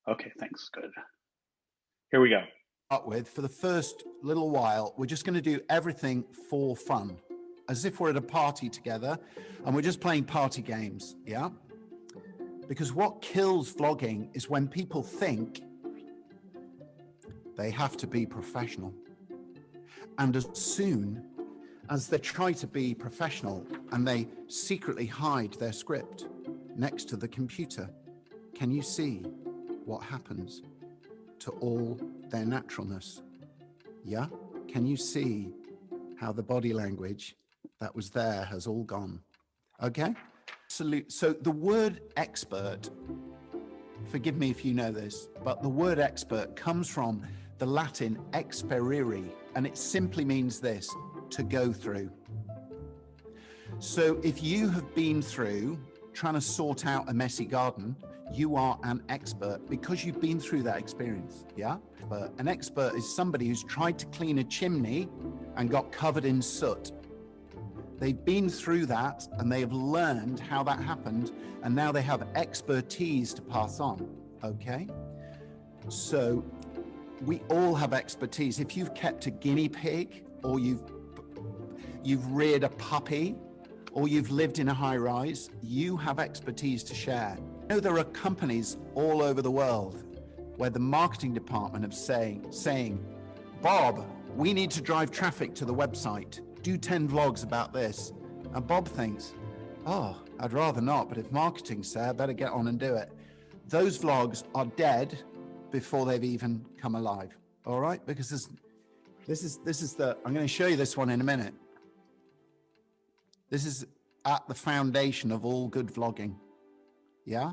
Okay, thanks. Good. Here we go. Start with, for the first little while, we're just going to do everything for fun, as if we're at a party together and we're just playing party games, yeah? Because what kills vlogging is when people think they have to be professional. And as soon as they try to be professional and they secretly hide their script next to the computer, can you see what happens to all their naturalness? Yeah? Can you see how the body language that was there has all gone? Okay? So the word expert, forgive me if you know this, but the word expert comes from the Latin experire, and it simply means this: to go through. So if you have been through trying to sort out a messy garden, you are an expert because you've been through that experience, yeah? But an expert is somebody who's tried to clean a chimney and got covered in soot. They've been through that and they have learned how that happened, and now they have expertise to pass on, okay? So we all have expertise. If you've kept a guinea pig, or you've reared a puppy, or you've lived in a high rise, you have expertise to share. You know, there are companies all over the world where the marketing department is saying, Bob, we need to drive traffic to the website. Do 10 vlogs about this. And Bob thinks, oh, I'd rather not, but if marketing said, I better get on and do it. those vlogs are dead before they've even come alive. All right, because this is the, I'm going to show you this one in a minute. This is at the foundation of all good vlogging. Yeah.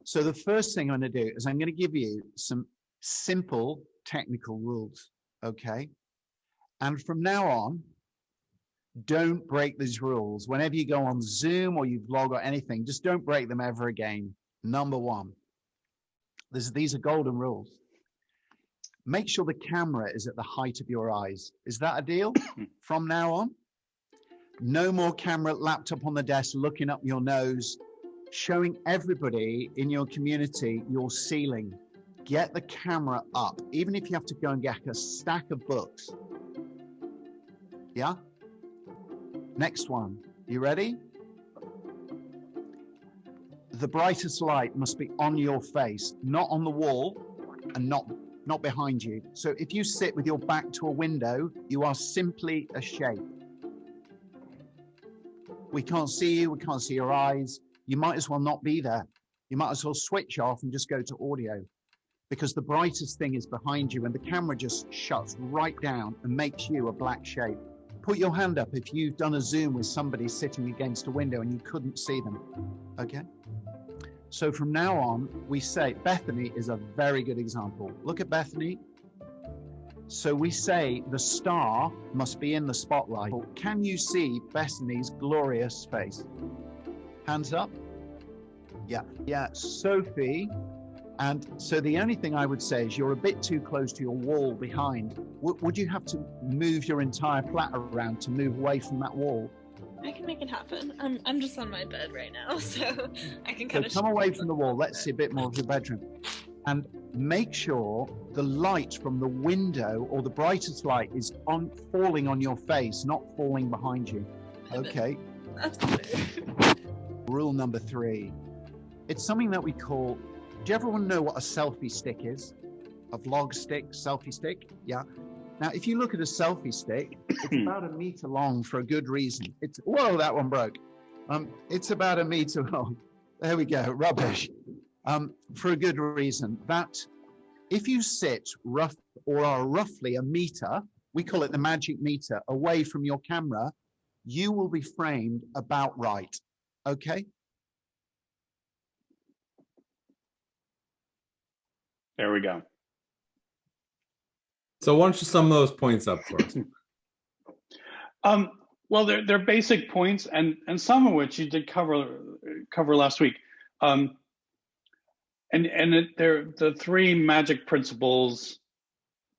So the first thing I'm going to do is I'm going to give you some simple technical rules. Okay. And from now on, don't break these rules. Whenever you go on Zoom or you vlog or anything, just don't break them ever again. Number one, these are golden rules. Make sure the camera is at the height of your eyes. Is that a deal? From now on, no more camera, laptop on the desk, looking up your nose, showing everybody in your community your ceiling. Get the camera up, even if you have to go and get a stack of books. Yeah? Next one. You ready? The brightest light must be on your face, not on the wall and not behind you. So if you sit with your back to a window, you are simply a shape. We can't see you, we can't see your eyes. You might as well not be there. You might as well switch off and just go to audio, because the brightest thing is behind you and the camera just shuts right down and makes you a black shape. Put your hand up if you've done a Zoom with somebody sitting against a window and you couldn't see them. Okay? So from now on, we say, Bethany is a very good example. Look at Bethany. So we say the star must be in the spotlight. Can you see Bethany's glorious face? Hands up. Yeah. Yeah. Sophie. And so the only thing I would say is you're a bit too close to your wall behind. Would you have to move your entire flat around to move away from that wall? I can make it happen. I'm just on my bed right now, so I can So kind of come away from the wall. Let's see a bit more of your bedroom. And make sure the light from the window or the brightest light is falling on your face, not falling behind you. Okay. That's better. Rule number 3. It's something that we call, do everyone know what a selfie stick is? A vlog stick, selfie stick? Yeah. Now, if you look at a selfie stick, it's about 1 meter long for a good reason. Whoa, that one broke. It's about 1 meter long. There we go, rubbish. For a good reason. That if you sit are roughly 1 meter, we call it the magic meter, away from your camera, you will be framed about right. Okay? There we go. So why don't you sum those points up for us? Well, they're basic points, and some of which you did cover last week. They're the 3 magic principles: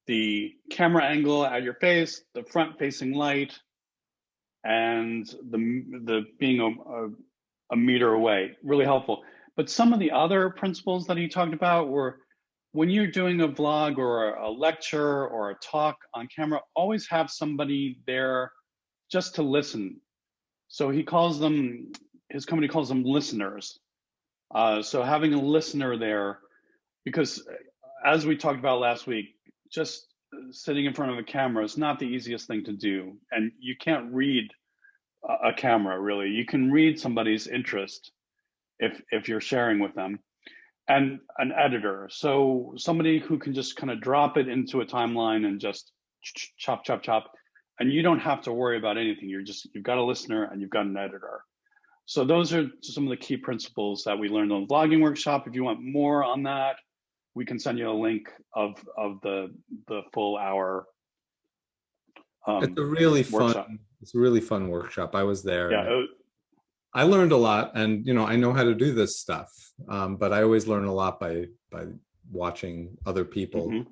the camera angle at your face, the front-facing light, and the being a meter away. Really helpful. But some of the other principles that he talked about were, when you're doing a vlog or a lecture or a talk on camera, always have somebody there just to listen. So his company calls them listeners. So having a listener there, because as we talked about last week, just sitting in front of a camera is not the easiest thing to do. And you can't read a camera, really. You can read somebody's interest if you're sharing with them. And an editor, so somebody who can just kind of drop it into a timeline and just chop, chop, chop, and you don't have to worry about anything. You've got a listener and you've got an editor. So those are some of the key principles that we learned on the vlogging workshop. If you want more on that, we can send you a link of the full hour. It's a really workshop. fun. It's a really fun workshop. I was there. Yeah. I learned a lot, and I know how to do this stuff, but I always learn a lot by watching other people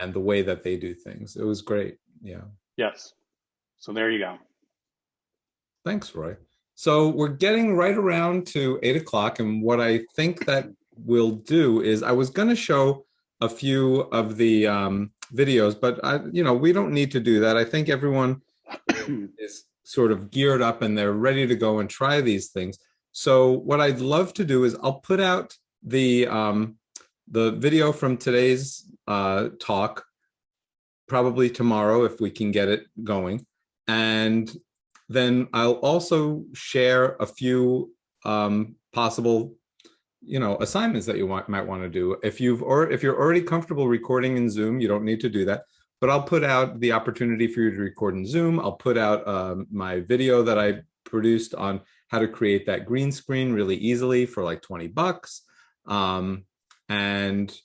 and the way that they do things. It was great. Yeah. Yes. So there you go. Thanks, Roy. So we're getting right around to 8 o'clock, and what I think that we'll do is, I was going to show a few of the videos, but we don't need to do that. I think everyone is sort of geared up and they're ready to go and try these things. So what I'd love to do is I'll put out the video from today's talk probably tomorrow if we can get it going, and then I'll also share a few possible assignments that you might want to do. If you're already comfortable recording in Zoom, you don't need to do that. But I'll put out the opportunity for you to record in Zoom. I'll put out my video that I produced on how to create that green screen really easily for like $20. And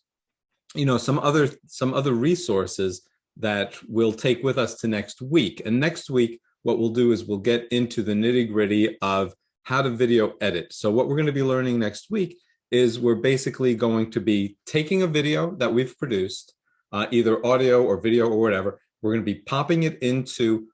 some other resources that we'll take with us to next week. And next week, what we'll do is we'll get into the nitty-gritty of how to video edit. So what we're going to be learning next week is we're basically going to be taking a video that we've produced, either audio or video or whatever. We're going to be popping it into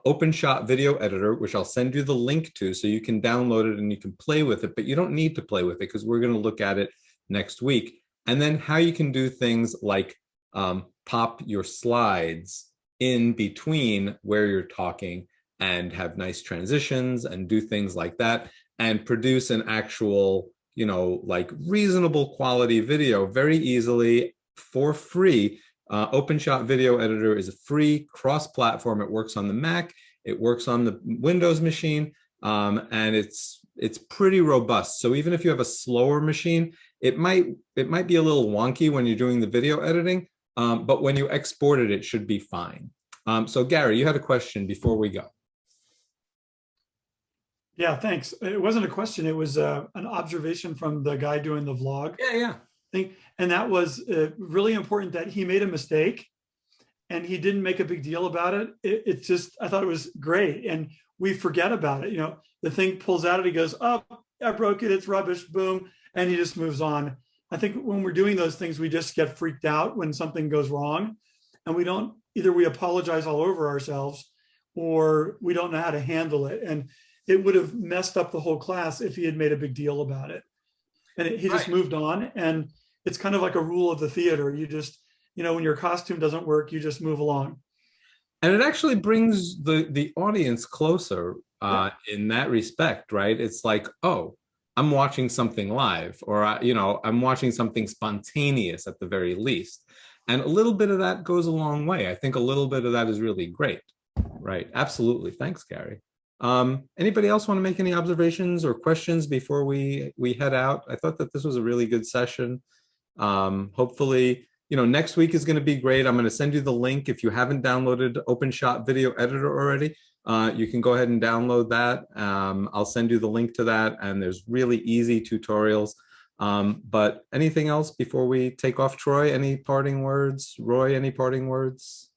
OpenShot Video Editor, which I'll send you the link to so you can download it and you can play with it, but you don't need to play with it because we're going to look at it next week. And then how you can do things like pop your slides in between where you're talking and have nice transitions and do things like that and produce an actual, like reasonable quality video very easily for free. OpenShot Video Editor is a free cross-platform. It works on the Mac, it works on the Windows machine, and it's pretty robust. So even if you have a slower machine, it might be a little wonky when you're doing the video editing, but when you export it, it should be fine. So Gary, you had a question before we go. Yeah, thanks. It wasn't a question. It was an observation from the guy doing the vlog. Yeah. And that was really important that he made a mistake and he didn't make a big deal about it. It's just, I thought it was great. And we forget about it. The thing pulls out and he goes, oh, I broke it. It's rubbish. Boom. And he just moves on. I think when we're doing those things, we just get freaked out when something goes wrong. And either we apologize all over ourselves or we don't know how to handle it. And it would have messed up the whole class if he had made a big deal about it. And he just moved on. And it's kind of like a rule of the theater. You just, when your costume doesn't work, you just move along. And it actually brings the audience closer in that respect, right? It's like, oh, I'm watching something live, or, I'm watching something spontaneous at the very least. And a little bit of that goes a long way. I think a little bit of that is really great, right? Absolutely. Thanks, Gary. Anybody else want to make any observations or questions before we head out? I thought that this was a really good session. Hopefully, next week is going to be great. I'm going to send you the link. If you haven't downloaded OpenShot Video Editor already, you can go ahead and download that. I'll send you the link to that, and there's really easy tutorials. But anything else before we take off? Troy, any parting words? Roy, any parting words?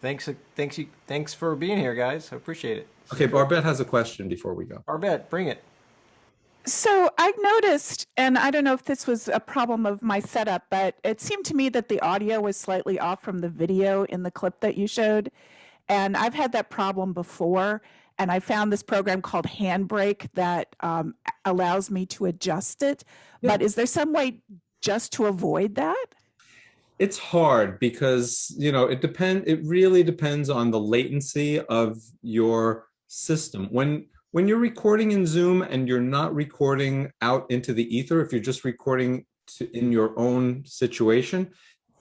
Thanks for being here, guys. I appreciate it. Okay, Barbette has a question before we go. Barbette, bring it. So I noticed, and I don't know if this was a problem of my setup, but it seemed to me that the audio was slightly off from the video in the clip that you showed. And I've had that problem before. And I found this program called Handbrake that allows me to adjust it. Yeah. But is there some way just to avoid that? It's hard because, it really depends on the latency of your system. When you're recording in Zoom and you're not recording out into the ether, if you're just recording in your own situation,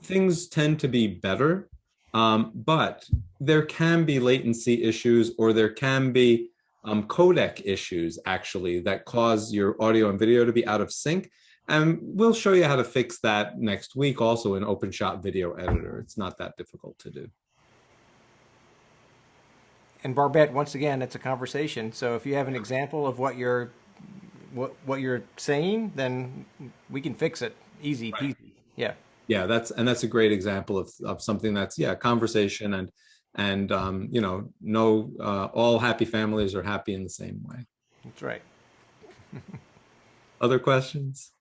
things tend to be better. But there can be latency issues, or there can be codec issues, actually, that cause your audio and video to be out of sync. And we'll show you how to fix that next week also in OpenShot Video Editor. It's not that difficult to do. And Barbette, once again, it's a conversation. So if you have an example of what you're saying, then we can fix it. Easy peasy. Yeah. Yeah, that's a great example of something that's conversation and all happy families are happy in the same way. That's right. Other questions?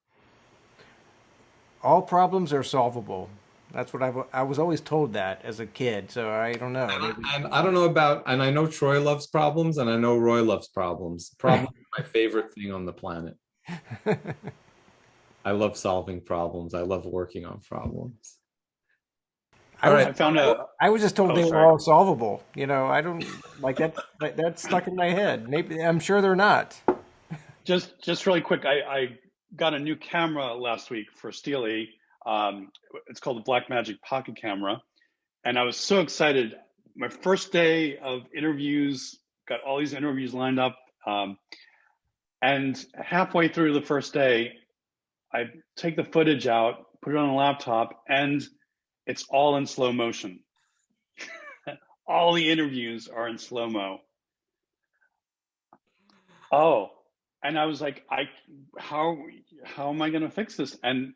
All problems are solvable. That's what I was always told that as a kid. So I don't know. And I don't know and I know Troy loves problems, and I know Roy loves problems. Problems are my favorite thing on the planet. I love solving problems. I love working on problems. I was just told they were all solvable. I don't like that. That's stuck in my head. Maybe I'm sure they're not. Just really quick. I got a new camera last week for Steely. It's called the Blackmagic Pocket Camera, and I was so excited. My first day of interviews, got all these interviews lined up. And halfway through the first day, I take the footage out, put it on a laptop, and it's all in slow motion. All the interviews are in slow-mo. Oh, and I was like, how am I going to fix this? And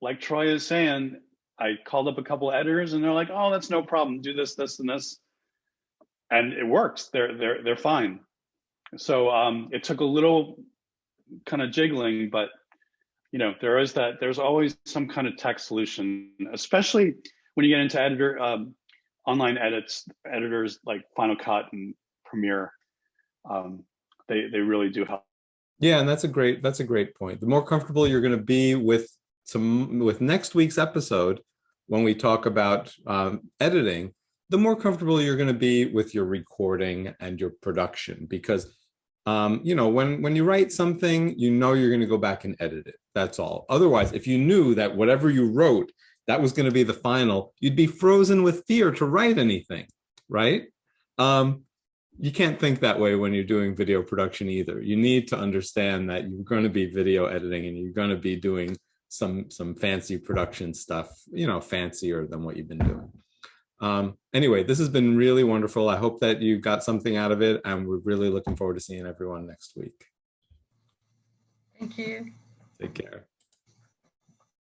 like Troy is saying, I called up a couple of editors, and they're like, "Oh, that's no problem. Do this, this, and this," and it works. They're fine. So it took a little kind of jiggling, but there's always some kind of tech solution, especially when you get into online editors like Final Cut and Premiere. They really do help. Yeah, and that's a great point. The more comfortable you're going to be with next week's episode, when we talk about editing, the more comfortable you're going to be with your recording and your production, because when you write something, you're going to go back and edit it. That's all. Otherwise, if you knew that whatever you wrote, that was going to be the final, you'd be frozen with fear to write anything, right? You can't think that way when you're doing video production either. You need to understand that you're going to be video editing and you're going to be doing some fancy production stuff, fancier than what you've been doing. Anyway, this has been really wonderful. I hope that you got something out of it, and we're really looking forward to seeing everyone next week. Thank you. Take care.